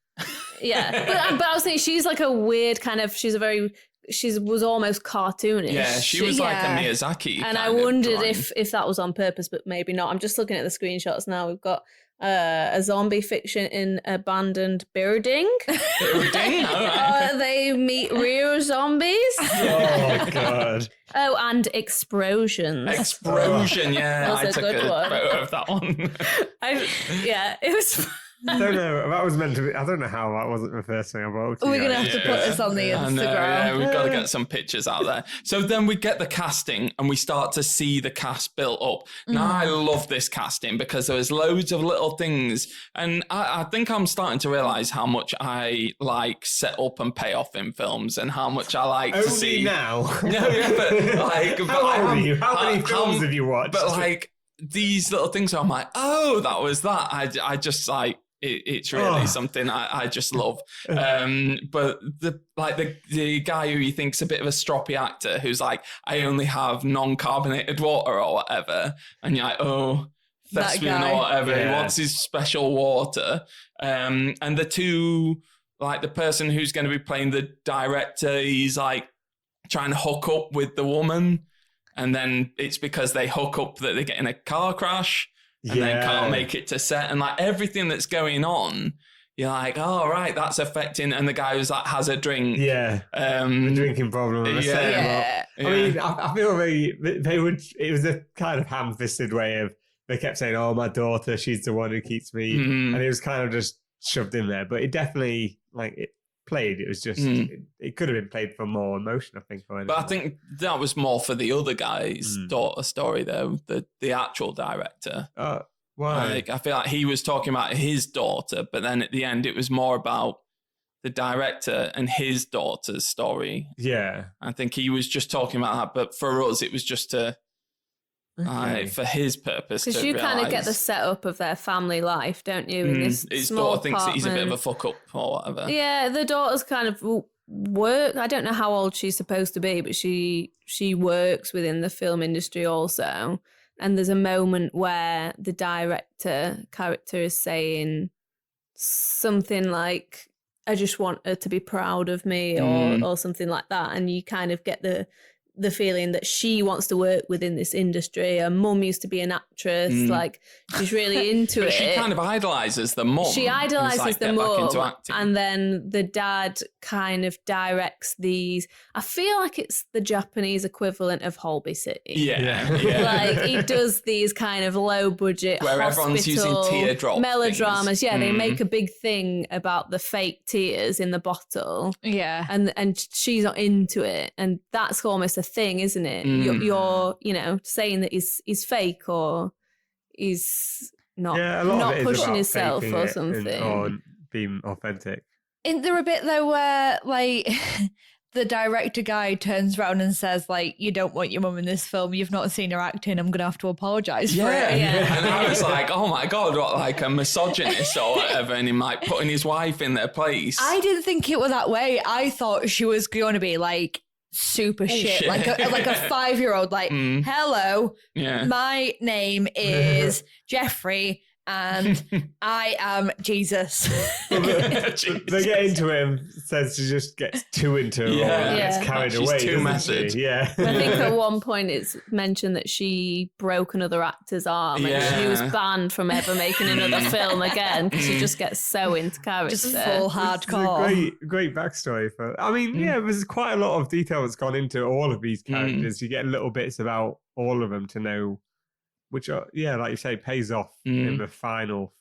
Yeah, but I was thinking she's like a weird kind of. She was almost cartoonish. Yeah, she was like a Yeah. Miyazaki. And I kind of wondered drawing. if that was on purpose, but maybe not. I'm just looking at the screenshots now. We've got a zombie fiction in abandoned building. Building? All right. They meet real zombies. Oh god. Oh, and explosions. Explosion, yeah. That I was a took good a one. photo of that one. It was. I don't know. That was meant to be. I don't know how that wasn't the first thing I wrote. We're going to have to put this on the I Instagram. know, yeah, we've got to get some pictures out there. So then we get the casting and we start to see the cast built up. Now I love this casting because there was loads of little things. And I think I'm starting to realise how much I like set up and payoff in films and how much I like to Only see. now. No, yeah, but like... How old are you? How many films have you watched? But like these little things where I'm like, oh, that was that. I just like... It's really something I just love. But the guy who you think's a bit of a stroppy actor who's like, I only have non-carbonated water or whatever. And you're like, oh, thespian or whatever. Yeah. He wants his special water. And the two, like the person who's going to be playing the director, he's like trying to hook up with the woman. And then it's because they hook up that they get in a car crash. And then can't make it to set, and like everything that's going on, you're like, oh right, that's affecting. And the guy who's like has a drink, the drinking problem. I mean, I feel they would. It was a kind of ham-fisted way of they kept saying, "Oh, my daughter, she's the one who keeps me," and it was kind of just shoved in there. But it definitely it played. It was just it could have been played for more emotion, I think. But I think that was more for the other guy's daughter story, though. The actual director. Why? Like, I feel like he was talking about his daughter, but then at the end it was more about the director and his daughter's story. Yeah, I think he was just talking about that, but for us it was just to for his purpose. Because you kind of get the setup of their family life, don't you? In this his small daughter thinks that he's a bit of a apartment. fuck up or whatever. Yeah, the daughter's kind of work. I don't know how old she's supposed to be, but she works within the film industry also. And there's a moment where the director character is saying something like, I just want her to be proud of me or something like that. And you kind of get the feeling that she wants to work within this industry. Her mum used to be an actress. Like, she's really into But it. she kind of idolises the mum. She idolises like, the get back into mum, acting. and then the dad kind of directs these. I feel like it's the Japanese equivalent of Holby City. Yeah. Like, he does these kind of low budget Where everyone's using teardrop melodramas. things. Yeah, they make a big thing about the fake tears in the bottle. Yeah. And she's not into it, and that's almost a thing, isn't it? You're saying that he's fake or he's not a lot not of it is pushing about himself faking or it something. or being authentic. Isn't there a bit though where like the director guy turns around and says like, you don't want your mum in this film, you've not seen her acting, I'm gonna have to apologise for it. And I was like, oh my God, what, like a misogynist or whatever, and him like putting his wife in their place. I didn't think it was that way. I thought she was going to be like super shit. like a 5-year-old, like, hello, Yeah. my name is Jeffrey and I am Jesus. They get into it and says she just gets too into it and gets carried away. She's too messy. Yeah. I think at one point it's mentioned that she broke another actor's arm and she was banned from ever making another film again because she just gets so into character. Just full hardcore. It's a great backstory for. I mean, there's quite a lot of detail that's gone into all of these characters. You get little bits about all of them to know, which are like you say, pays off in the final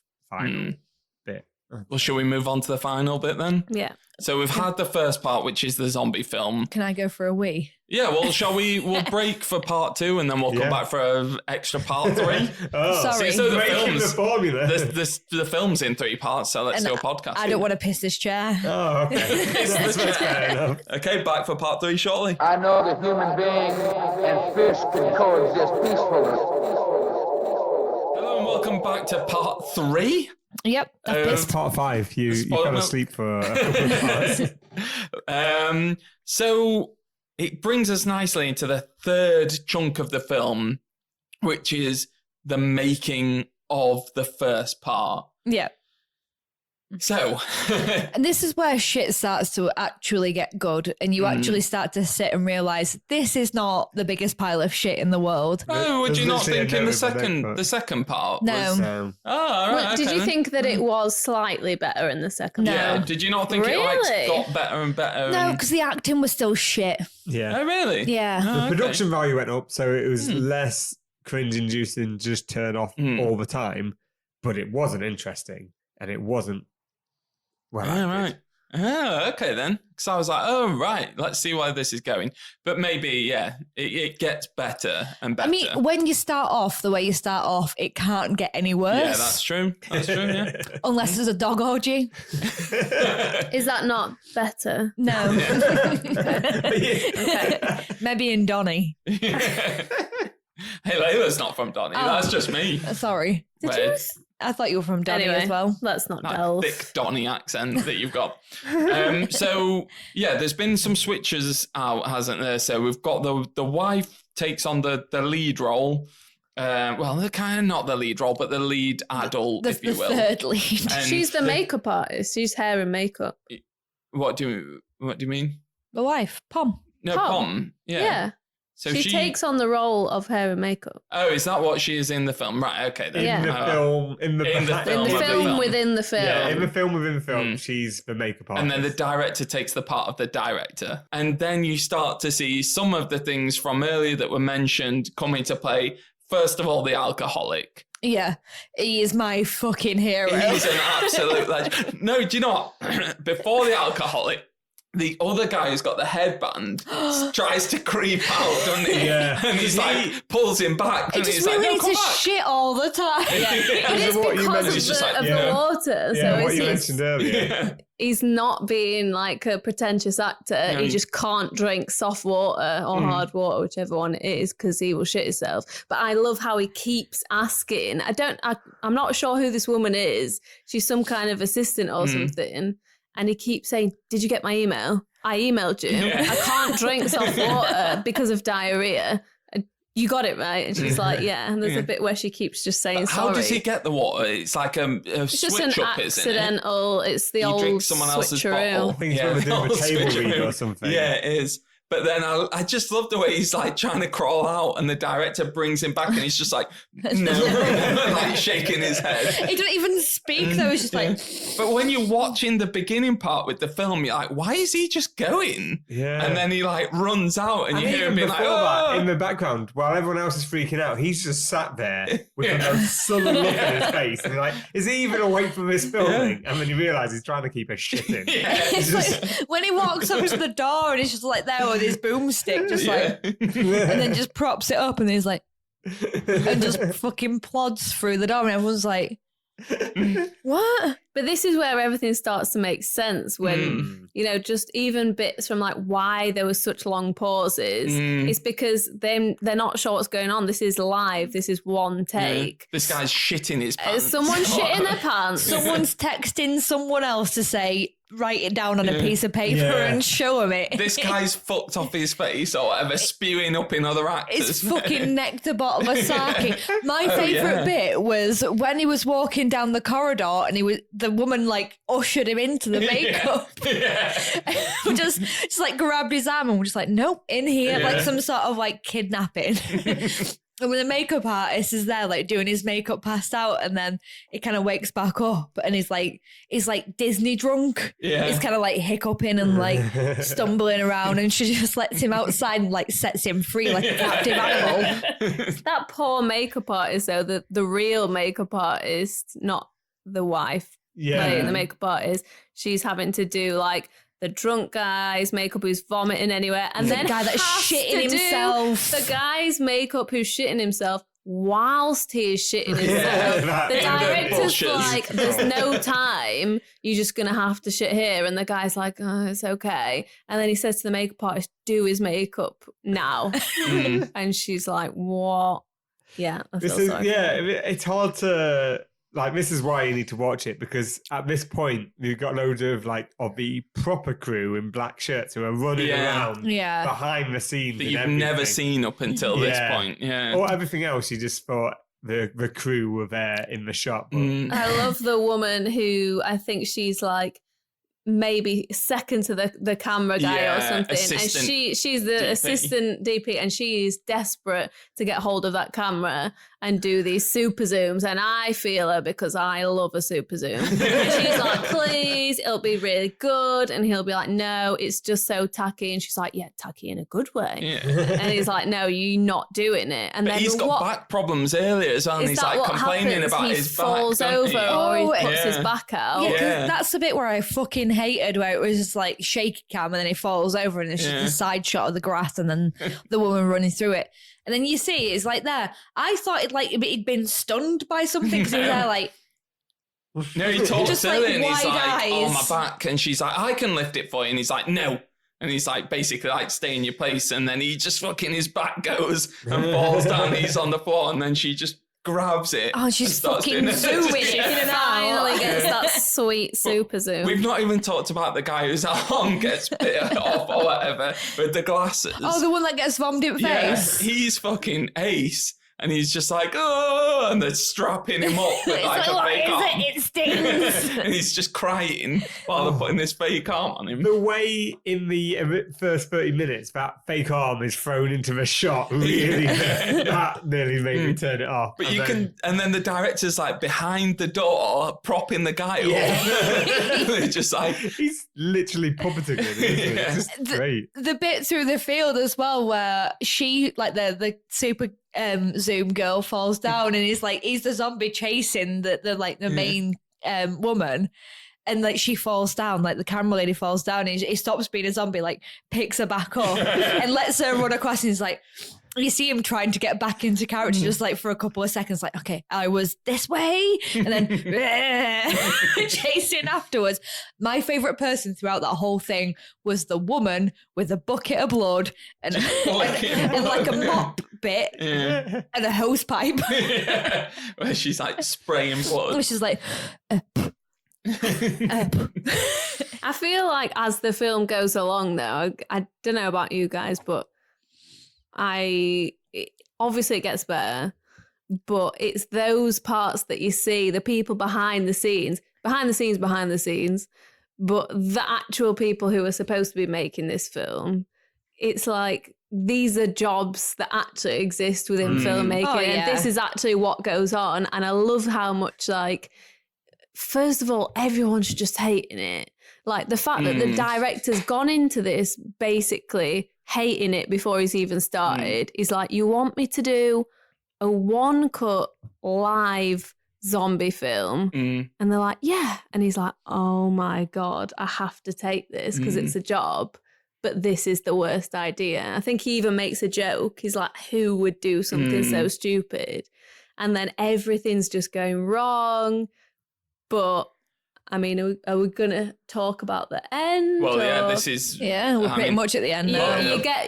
bit. Well, shall we move on to the final bit then? Yeah. So we've had the first part, which is the zombie film. Can I go for a wee? Yeah, well, we'll break for part 2 and then we'll come back for an extra part 3. Sorry. So the Breaking film's, the formula. the film's in 3 parts, so let's do a podcast. I don't want to piss this chair. Oh, okay. That's fair enough. Okay, back for part 3 shortly. I know that human being and fish can coexist peacefully. Hello and welcome back to part 3. Yep, I've pissed. Part 5. You Spoilt fell Milk. asleep for a couple of parts. So it brings us nicely into the third chunk of the film, which is the making of the first part. Yeah. So, And this is where shit starts to actually get good, and you actually start to sit and realise this is not the biggest pile of shit in the world. oh, would There's you not literally think a in note the of second that, the second part? No. Was, So, all right. Did okay you then. think that it was slightly better in the second No. Yeah. one? Did you not think it Really? got better and better? No, and- because the acting was still shit. yeah. Oh, really? Yeah. Oh, The okay. production value went up, so it was less cringe-inducing, just turn off all the time. But it wasn't interesting, and it wasn't well acted. Oh, right. Oh, okay then. Because I was like, oh, right, let's see where this is going. But maybe, it gets better and better. I mean, when you start off the way you start off, it can't get any worse. yeah, that's true. That's true, yeah. Unless there's a dog orgy. Is that not better? No. Okay. Maybe in Donny. Hey, Leila's not from Donny. Oh. That's just me. Sorry. Did Wait. you? I thought you were from Donny Anyway, as well. let's not That delve. thick Donny accent that you've got. So, there's been some switches out, hasn't there? So we've got the wife takes on the lead role. Well, they're kind of not the lead role, but the lead adult, if you will. The third lead. And She's the makeup artist. She's hair and makeup. What do you mean? The wife, Pom. No, Pom. Pom. Yeah. So she takes on the role of hair and makeup. Oh, is that what she is in the film? Right. Okay. Then. Yeah. In the film, In the In the film film within the film. Yeah, in the film within the film, she's the makeup artist. And then the director takes the part of the director. And then you start to see some of the things from earlier that were mentioned come into play. First of all, the alcoholic. Yeah. He is my fucking hero. He's an absolute legend. No, do you know what? Before the alcoholic, the other guy who's got the headband tries to creep out, doesn't he? Yeah. And he's like, pulls him back. He And just he's like, really no, come needs to back. shit all the time. But it's what you because mentioned. of, He's just the, like, of yeah. the water. Yeah, So what you it's, mentioned earlier. he's not being like a pretentious actor. He just can't drink soft water or hard water, whichever one it is, because he will shit himself. But I love how he keeps asking. I'm not sure who this woman is. She's some kind of assistant or something. And he keeps saying, "Did you get my email? I emailed you. Yeah. I can't drink soft water because of diarrhea. You got it right." And she's like, yeah. And there's a bit where she keeps just saying But sorry. how does he get the water? It's like a It's just an switch up, isn't it? accidental. It's the He old drinks someone else's bottle. switcheroo. I think it's whether doing a table read or something. Yeah, it is. But then I just love the way he's like trying to crawl out and the director brings him back and he's just like, no, like shaking his head. He didn't even speak though. It's just like, But when you're watching the beginning part with the film, you're like, why is he just going? Yeah. And then he like runs out and you hear him being like, before that, oh. in the background, while everyone else is freaking out, he's just sat there with the most sullen look in his face. And you're like, is he even awake from this filming? And then you realise he's trying to keep a shit in. Yeah. it's like when he walks up to the door and he's just like there with his boomstick, just like, and then just props it up and he's like, and just fucking plods through the door and everyone's like, what? But this is where everything starts to make sense when, you know, just even bits from like why there was such long pauses. It's because they're not sure what's going on. This is live. This is one take. This guy's shitting his pants. Someone shit in their pants. Someone's texting someone else to say, write it down on a piece of paper and show him it. This guy's fucked off his face or whatever, spewing up in other actors. It's fucking nectar bottle of sake. My favourite bit was when he was walking down the corridor and the woman like ushered him into the makeup. just like grabbed his arm and was just like, nope, in here, like some sort of like kidnapping. And when the makeup artist is there, like doing his makeup passed out, and then he kind of wakes back up and he's like Disney drunk. Yeah. He's kind of like hiccuping and like stumbling around, and she just lets him outside and like sets him free like a captive animal. That poor makeup artist though, the real makeup artist, not the wife playing the makeup artist, she's having to do like the drunk guy's makeup who's vomiting anywhere, and then the guy that's shitting himself. The guy's makeup who's shitting himself whilst he is shitting himself. The director's like, there's no time, you're just going to have to shit here. And the guy's like, oh, it's okay. And then he says to the makeup artist, do his makeup now. And she's like, what? Yeah, I feel sorry for her. It's hard to... Like, this is why you need to watch it, because at this point, you've got loads of, like, of the proper crew in black shirts who are running around behind the scenes. That you've never seen up until this point, Or everything else, you just thought the crew were there in the shop. I love the woman who, I think she's, like, maybe second to the camera guy or something, and she's the DP. Assistant DP, and she's desperate to get hold of that camera and do these super zooms, and I feel her because I love a super zoom. And she's like, please, it'll be really good, and he'll be like, no, it's just so tacky, and she's like, yeah, tacky in a good way. And he's like, no, you're not doing it. And but then he's got back problems earlier as well, and he's like complaining about his back. He falls over or he puts his back out. That's the bit where I fucking hated, where it was just like shaky cam and then he falls over and it's just a side shot of the grass and then the woman running through it. And then you see it's like there. I thought he'd been stunned by something because he was there like... No, he talks just silly like and he's like, eyes. oh, my back. And she's like, I can lift it for you. And he's like, no. And he's like, basically like, stay in your place. And then he just fucking, his back goes and falls down. He's on the floor. And then she just grabs it. Oh, she's fucking zooming in and out. Finally gets that sweet super zoom. We've not even talked about the guy whose arm gets bit off or whatever with the glasses. Oh, the one that gets vomed in face? He's fucking ace. And he's just like, oh, and they're strapping him up with like a fake arm. It stings. And he's just crying while they're putting this fake arm on him. The way in the first 30 minutes that fake arm is thrown into the shot, really, that nearly made me turn it off. But and then the director's like behind the door, propping the guy up. They're just like... He's literally puppeting him, isn't it? It's just great. The bit through the field as well where she, like the super... Zoom girl falls down and he's the zombie chasing the main woman, and like she falls down, like the camera lady falls down, and he stops being a zombie, like picks her back up and lets her run across, and he's like, you see him trying to get back into character just like for a couple of seconds, like, okay, I was this way, and then chasing afterwards. My favourite person throughout that whole thing was the woman with a bucket of blood and like a mop bit and a hose pipe. Where she's like spraying blood. She's like... I feel like as the film goes along though, I don't know about you guys, but obviously it gets better, but it's those parts that you see, the people behind the scenes, but the actual people who are supposed to be making this film, it's like these are jobs that actually exist within filmmaking, and this is actually what goes on. And I love how much, like, first of all, everyone's just hating it. Like the fact that the director's gone into this basically hating it before he's even started. He's like, you want me to do a one-cut live zombie film? And they're like, yeah. And he's like, oh my God, I have to take this because it's a job. But this is the worst idea. I think he even makes a joke. He's like, who would do something so stupid? And then everything's just going wrong. But I mean, are we going to talk about the end? Well, yeah, or- this is... We're pretty much at the end now.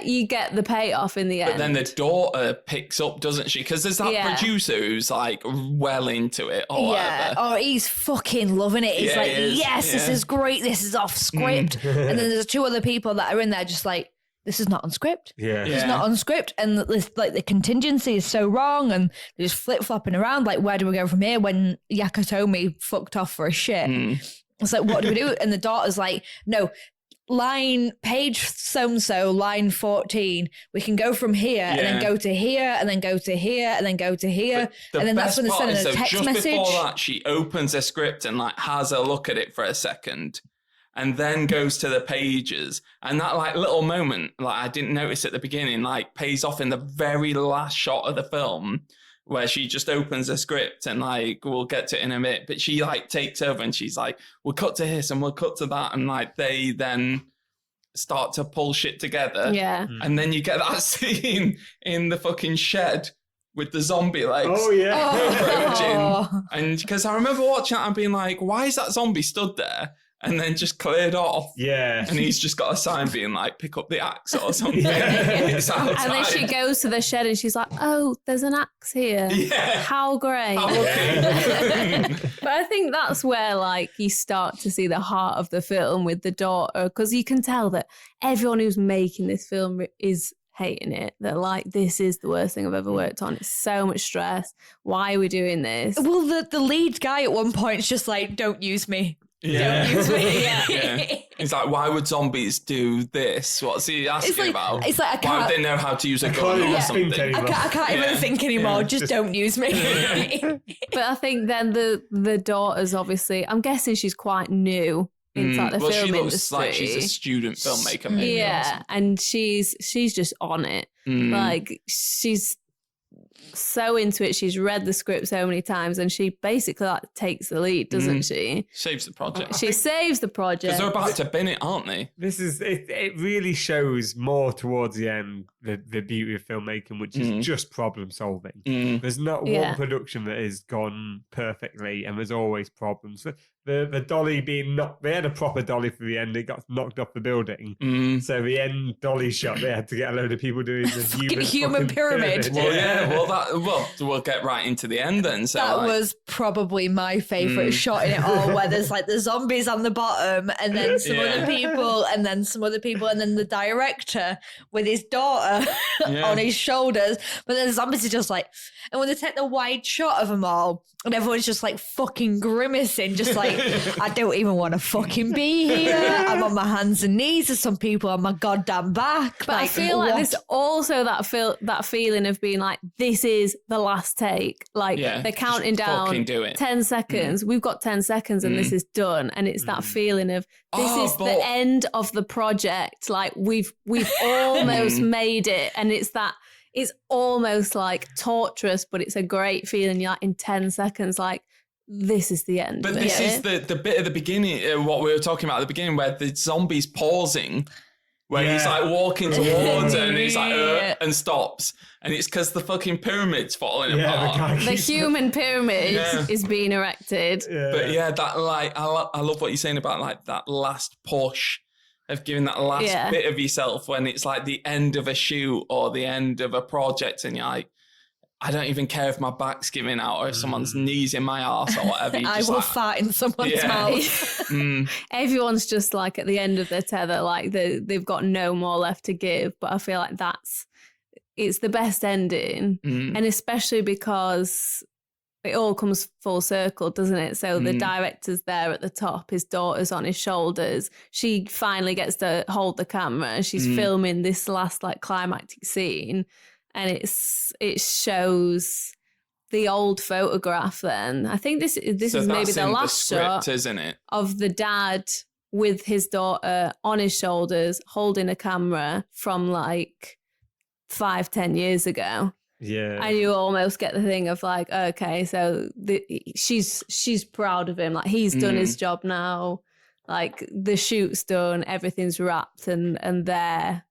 You get the payoff in the end. But then the daughter picks up, doesn't she? Because there's that producer who's like well into it or whatever. Oh, he's fucking loving it. He's like, yes, this is great. This is off script. And then there's 2 other people that are in there just like, this is not on script. It's not on script. And this, like the contingency is so wrong. And they're just flip-flopping around. Like, where do we go from here when Yakutomi fucked off for a shit? It's like, what do we do? And the daughter's like, no, page so-and-so, line 14. We can go from here and then go to here and then go to here and then go to here. And then that's when they're sending a text message. Just before that, she opens a script and like has a look at it for a second. And then goes to the pages. And that like little moment, like I didn't notice at the beginning, like pays off in the very last shot of the film where she just opens a script and like, we'll get to it in a bit. But she like takes over and she's like, we'll cut to this and we'll cut to that. And like they then start to pull shit together. Yeah. And then you get that scene in the fucking shed with the zombie legs. Oh, yeah. Approaching. And because I remember watching that and being like, why is that zombie stood there? And then just cleared off. Yeah. And he's just got a sign being like, pick up the axe or something. It's outside. And then she goes to the shed and she's like, oh, there's an axe here. Yeah. How great. How lucky. But I think that's where like you start to see the heart of the film with the daughter, because you can tell that everyone who's making this film is hating it. They're like, this is the worst thing I've ever worked on. It's so much stress. Why are we doing this? Well, the lead guy at one point is just like, don't use me. Yeah. Don't use me. Yeah. He's like, why would zombies do this? What's he asking about? It's like, I can't. Why would they know how to use a gun or something? I can't even think anymore. Just don't use me. But I think then the daughter's obviously, I'm guessing she's quite new into like the film she looks industry. like she's a student filmmaker. Maybe, yeah, and she's just on it. Like she's so into it. She's read the script so many times, and she basically like takes the lead, doesn't she? Saves the project. She saves the project. Because they're about to bin it, aren't they? This is it really shows more towards the end the beauty of filmmaking, which is just problem solving. There's not one production that has gone perfectly, and there's always problems. The dolly being knocked, they had a proper dolly for the end, it got knocked off the building. So the end dolly shot, they had to get a load of people doing the human pyramid. Well, we'll get right into the end then. So that was probably my favourite shot in it all, where there's like the zombies on the bottom and then some other people and then some other people and then the director with his daughter on his shoulders. But then the zombies are just like, and when they take the wide shot of them all and everyone's just like fucking grimacing, just like, I don't even want to fucking be here. I'm on my hands and knees. There's some people on my goddamn back. But like, I feel like there's also that feeling of being like, this is the last take. Like they're counting down 10 seconds. We've got 10 seconds and this is done. And it's that feeling of this is the end of the project. Like we've almost made it. And it's almost like torturous, but it's a great feeling. You're like in 10 seconds, like, this is the end. But this is the bit at the beginning, what we were talking about at the beginning, where the zombie's pausing, where he's like walking towards her and he's like, and stops. And it's because the fucking pyramid's falling apart. The human pyramid is being erected. But that like, I love what you're saying about like that last push of giving that last bit of yourself when it's like the end of a shoot or the end of a project and you're like, I don't even care if my back's giving out or if someone's knees in my arse or whatever. I will fart in someone's mouth. Everyone's just like at the end of their tether, like they've got no more left to give. But I feel like it's the best ending. And especially because it all comes full circle, doesn't it? So the director's there at the top, his daughter's on his shoulders. She finally gets to hold the camera. She's filming this last like climactic scene. And it shows the old photograph then. I think this is maybe the last shot, isn't it? Of the dad with his daughter on his shoulders holding a camera from like 5-10 years ago. Yeah. And you almost get the thing of like, okay, so she's proud of him. Like he's done his job now. Like the shoot's done, everything's wrapped and their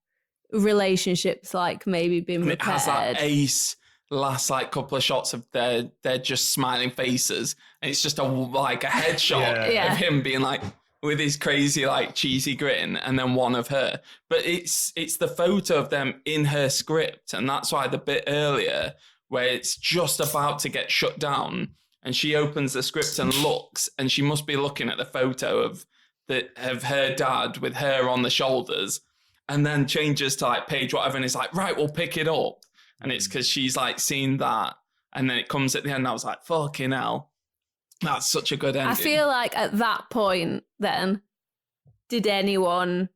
relationships like maybe been repaired. It has that ace last like couple of shots of they're just smiling faces, and it's just a headshot of him being like with his crazy like cheesy grin, and then one of her. But it's the photo of them in her script, and that's why the bit earlier where it's just about to get shut down, and she opens the script and looks, and she must be looking at the photo of her dad with her on the shoulders, and then changes to like page whatever, and it's like, right, we'll pick it up. And it's because she's like seen that, and then it comes at the end. And I was like, fucking hell, that's such a good ending. I feel like at that point, then, did anyone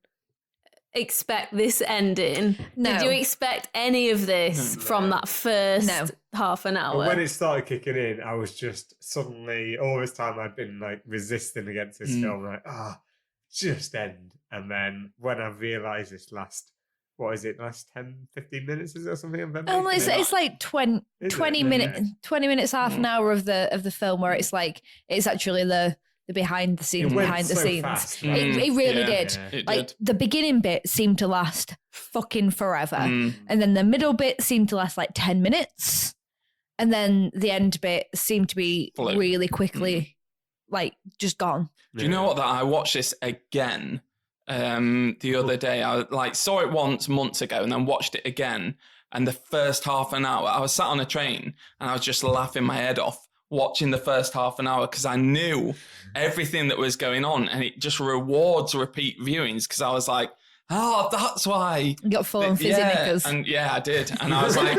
expect this ending? No. Did you expect any of this from that first half an hour? But when it started kicking in, I was just suddenly, all this time I'd been like resisting against this film, like, just end. And then when I realised this last 10, 15 minutes is or something? It's like 20 minutes, half an hour of the film where it's like, it's actually the behind the scenes, Fast, It really did. Yeah, it like did. the beginning bit seemed to last fucking forever. And then the middle bit seemed to last like 10 minutes. And then the end bit seemed to be really quickly like just gone. Do you know what? That I watched this again the other day. I like saw it once months ago and then watched it again. And the first half an hour, I was sat on a train and I was just laughing my head off watching the first half an hour because I knew everything that was going on, and it just rewards repeat viewings because I was like, oh, that's why. You got full on fizzy knickers. And I did. And I was like,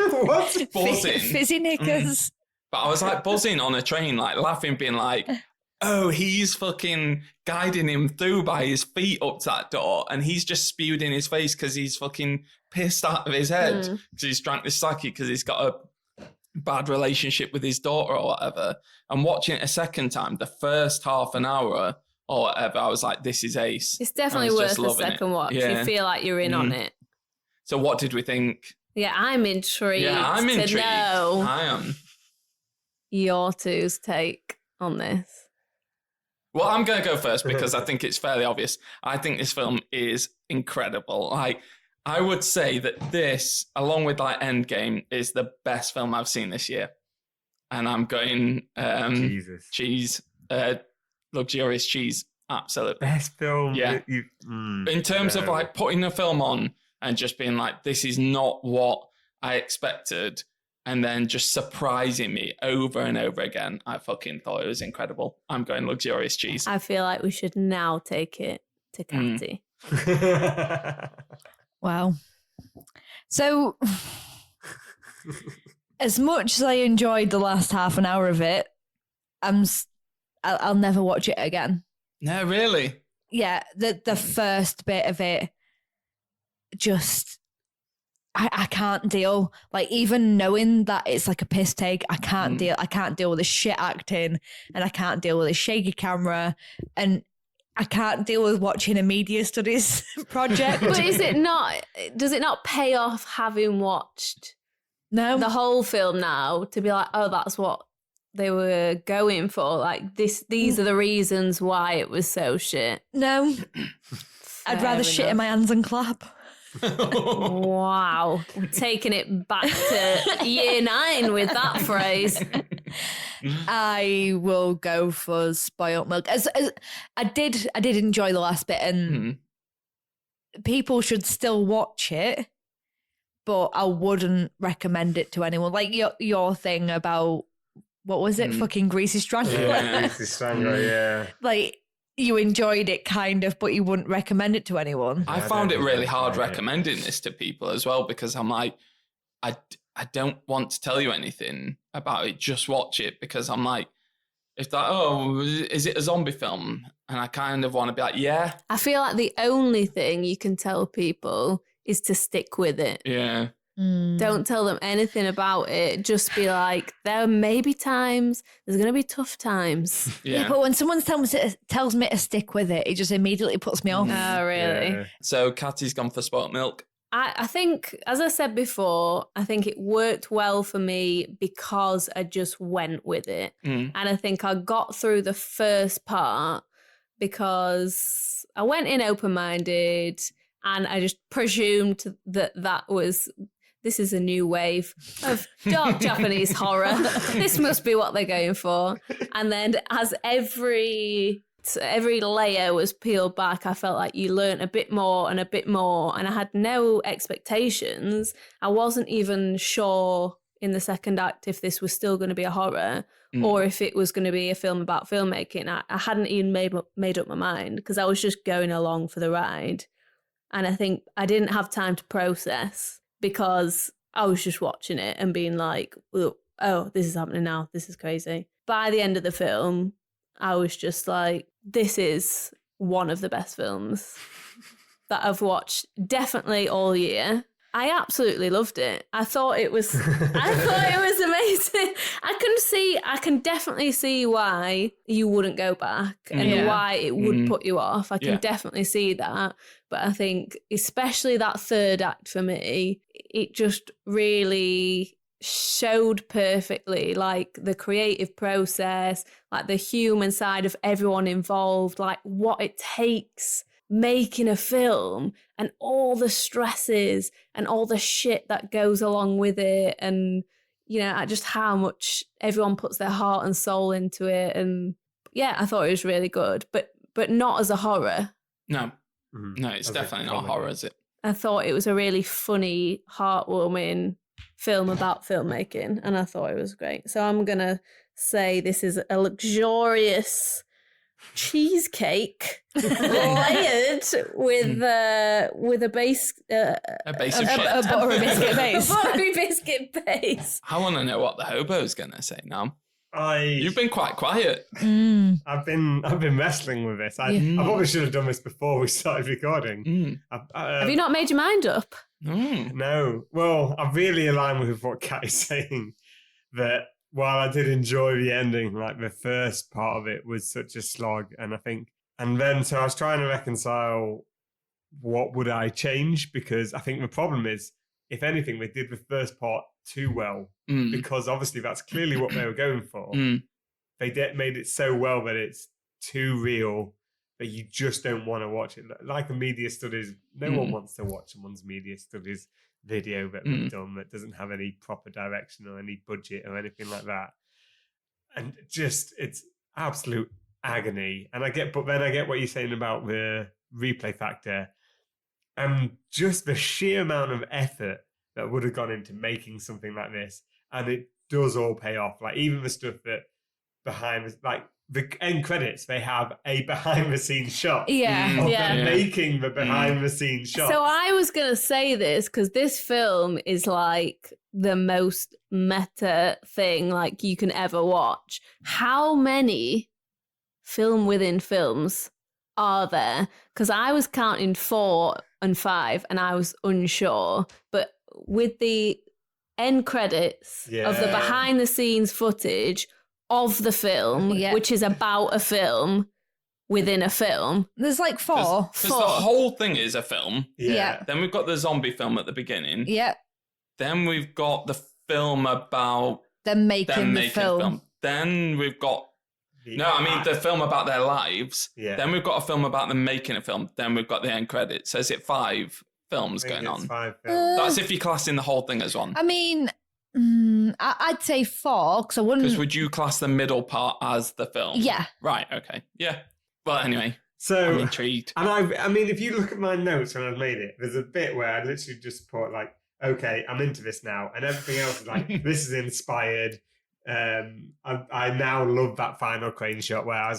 buzzing. Fizzy knickers. But I was like buzzing on a train, like laughing, being like, oh, he's fucking guiding him through by his feet up to that door, and he's just spewed in his face because he's fucking pissed out of his head because he's drank this sake because he's got a bad relationship with his daughter or whatever. And watching it a second time, the first half an hour or whatever, I was like, this is ace. It's definitely worth a second watch. Yeah. You feel like you're in on it. So what did we think? Yeah, I'm intrigued. Yeah, I'm intrigued. To know I am. your two's take on this. Well, I'm going to go first because I think it's fairly obvious. I think this film is incredible. Like, I would say that this, along with like Endgame, is the best film I've seen this year. And I'm going cheese, luxurious cheese, absolutely. Best film. Yeah. In terms of like putting a film on and just being like, this is not what I expected, and then just surprising me over and over again, I fucking thought it was incredible. I'm going luxurious cheese. I feel like we should now take it to Katty. Wow. So, as much as I enjoyed the last half an hour of it, I'll never watch it again. No, really? Yeah, the first bit of it, just I can't deal. Like, even knowing that it's like a piss take, I can't deal. I can't deal with the shit acting, and I can't deal with the shaky camera, and I can't deal with watching a media studies project. But is it not? Does it not pay off having watched the whole film now to be like, oh, that's what they were going for? Like these are the reasons why it was so shit. No, I'd rather shit in my hands and clap. Wow, taking it back to year 9 with that phrase. I will go for Spoilt Milk. As I did enjoy the last bit, and people should still watch it, but I wouldn't recommend it to anyone. Like your thing about, what was it? Fucking Greasy Strangler. Yeah, Greasy Strangler, yeah. Like, you enjoyed it kind of, but you wouldn't recommend it to anyone. I found it really hard recommending this to people as well, because I'm like, I don't want to tell you anything about it. Just watch it, because I'm like, if that, oh, is it a zombie film? And I kind of want to be like, yeah. I feel like the only thing you can tell people is to stick with it. Yeah. Don't tell them anything about it. Just be like, there may be times, there's going to be tough times. Yeah, but when someone tells me to stick with it, it just immediately puts me off. Oh, really? Yeah. So Katty's gone for Spoilt Milk. I think, as I said before, I think it worked well for me because I just went with it. And I think I got through the first part because I went in open-minded, and I just presumed that this is a new wave of dark Japanese horror. This must be what they're going for. And then as every layer was peeled back, I felt like you learnt a bit more, and I had no expectations. I wasn't even sure in the second act if this was still going to be a horror or if it was going to be a film about filmmaking. I hadn't even made up my mind because I was just going along for the ride. And I think I didn't have time to process because I was just watching it and being like, oh, this is happening now. This is crazy. By the end of the film, I was just like, this is one of the best films that I've watched definitely all year. I absolutely loved it. I thought it was amazing. I can definitely see why you wouldn't go back and why it would put you off. I can definitely see that. But I think especially that third act for me, it just really showed perfectly like the creative process, like the human side of everyone involved, like what it takes making a film and all the stresses and all the shit that goes along with it, and you know, just how much everyone puts their heart and soul into it. And yeah, I thought it was really good, but not as a horror. No, it's definitely not a horror, is it? I thought it was a really funny, heartwarming film about filmmaking, and I thought it was great. So I'm gonna say this is a luxurious cheesecake layered with a base of shit. A buttery biscuit base. A buttery biscuit base. I want to know what the hobo's gonna say now. You've been quite quiet. I've been wrestling with this. I probably should have done this before we started recording. Have you not made your mind up? No. Well, I really align with what Katty's saying, that while I did enjoy the ending, like the first part of it was such a slog, and so I was trying to reconcile what would I change, because I think the problem is, if anything, they did the first part too well, because obviously that's clearly what they were going for. They made it so well that it's too real that you just don't want to watch it. Like a media studies, no one wants to watch someone's media studies video that they've done that doesn't have any proper direction or any budget or anything like that. And just, it's absolute agony. And but then I get what you're saying about the replay factor and just the sheer amount of effort that would have gone into making something like this. And it does all pay off. Like even the stuff that behind, like the end credits, they have a behind the scenes shot. Making the behind the scenes shot. So I was going to say this because this film is like the most meta thing like you can ever watch. How many film within films are there? Because I was counting 4 and 5 and I was unsure. But with the end credits of the behind the scenes footage of the film, which is about a film within a film. There's like 4. Because the whole thing is a film. Yeah. Then we've got the zombie film at the beginning. Yeah. Then we've got the film about them making the film. Then we've got the film about their lives. Yeah. Then we've got a film about them making a film. Then we've got the end credits. So is it 5 films going on? 5 films. That's if you're classing the whole thing as one. I mean, I'd say 4 because I wouldn't. Because would you class the middle part as the film? Yeah. Right. Okay. Yeah. Well, anyway. So I'm intrigued. And I mean, if you look at my notes when I made it, there's a bit where I literally just put like, okay, I'm into this now, and everything else is like, this is inspired. I now love that final crane shot where I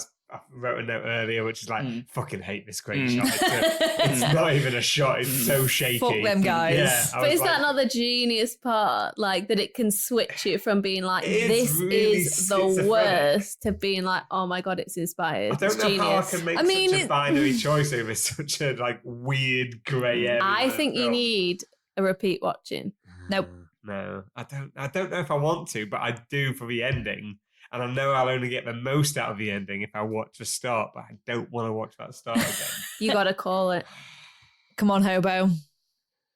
wrote a note earlier, which is like, fucking hate this crane shot. It's not even a shot. It's so shaky. Fuck them guys. Yeah, but is that not the genius part? Like that it can switch it from being like, this really is the worst to being like, oh my God, it's inspired. I don't know genius. how I can make such a binary choice over such a like weird grey area. I think you need a repeat watching. Nope. No, I don't know if I want to, but I do for the ending. And I know I'll only get the most out of the ending if I watch the start, but I don't want to watch that start again. You got to call it. Come on, Hobo.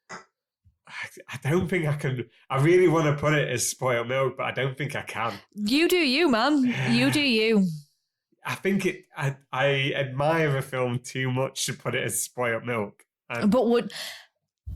I don't think I can. I really want to put it as Spoilt Milk, but I don't think I can. You do you, man. You do you. I think I admire a film too much to put it as Spoilt Milk. But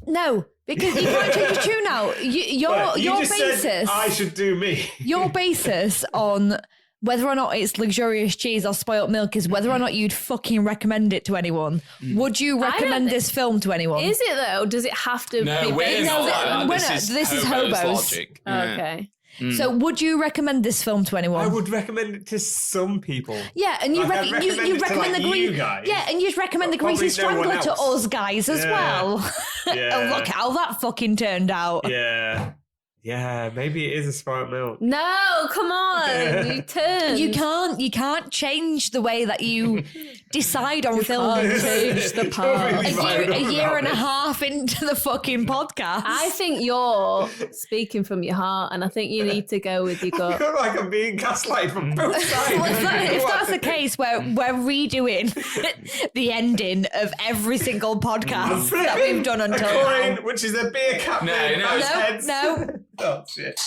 No, because you can't change your tune out. Your just basis. said I should do me. Your basis on whether or not it's luxurious cheese or spoilt milk is whether or not you'd fucking recommend it to anyone. Would you recommend this film to anyone? Is it though? Does it have to No, be we're based not on like that. This is Hobo's logic. Okay. So would you recommend this film to anyone? I would recommend it to some people. Yeah, and you Like, I'd you recommend it to, recommend like, the you Greasy guys. Yeah, and you'd recommend the Probably Greasy no one Strangler to else. us guys as Yeah. well. Yeah. And look how that fucking turned out. Yeah, maybe it is a spoilt milk. No, come on. You turn. You can't change the way that you decide on films. change the past. A year and a half into the fucking podcast. I think you're speaking from your heart, and I think you need to go with your I gut. feel like I'm being gaslighted from both sides. Well, if that's the case, we're redoing the ending of every single podcast that we've done until a coin, now. which is a beer cap No, made no. of No, heads. no. Oh, shit.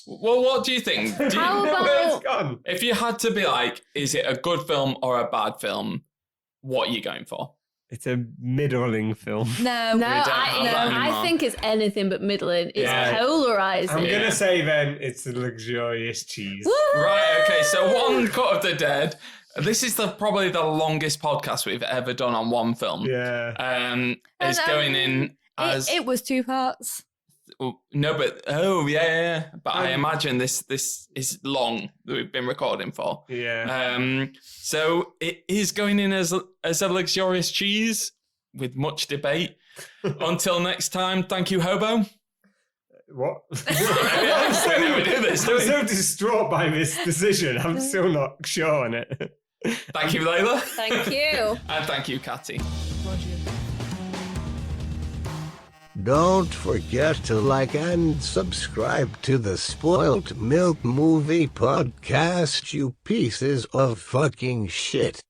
Well, what do you think? How Where's it about gone? If you had to be like, is it a good film or a bad film? What are you going for? It's a middling film. No, no? have that I anymore. think it's anything but middling. It's Yeah. polarizing. I'm Yeah. going to say then it's a luxurious cheese. Right, okay, so one Cut of the Dead. This is probably the longest podcast we've ever done on one film. Yeah. It's going in as... it was 2 parts. No, but... Oh, yeah. But I imagine this is long that we've been recording for. Yeah. So it is going in as a luxurious cheese with much debate. Until next time, thank you, Hobo. What? We never do this, do I'm we? so distraught by this decision. I'm still not sure on it. Thank you, Leila. Thank you. And thank you, Katty. Don't forget to like and subscribe to the Spoilt Milk Movie Podcast, you pieces of fucking shit.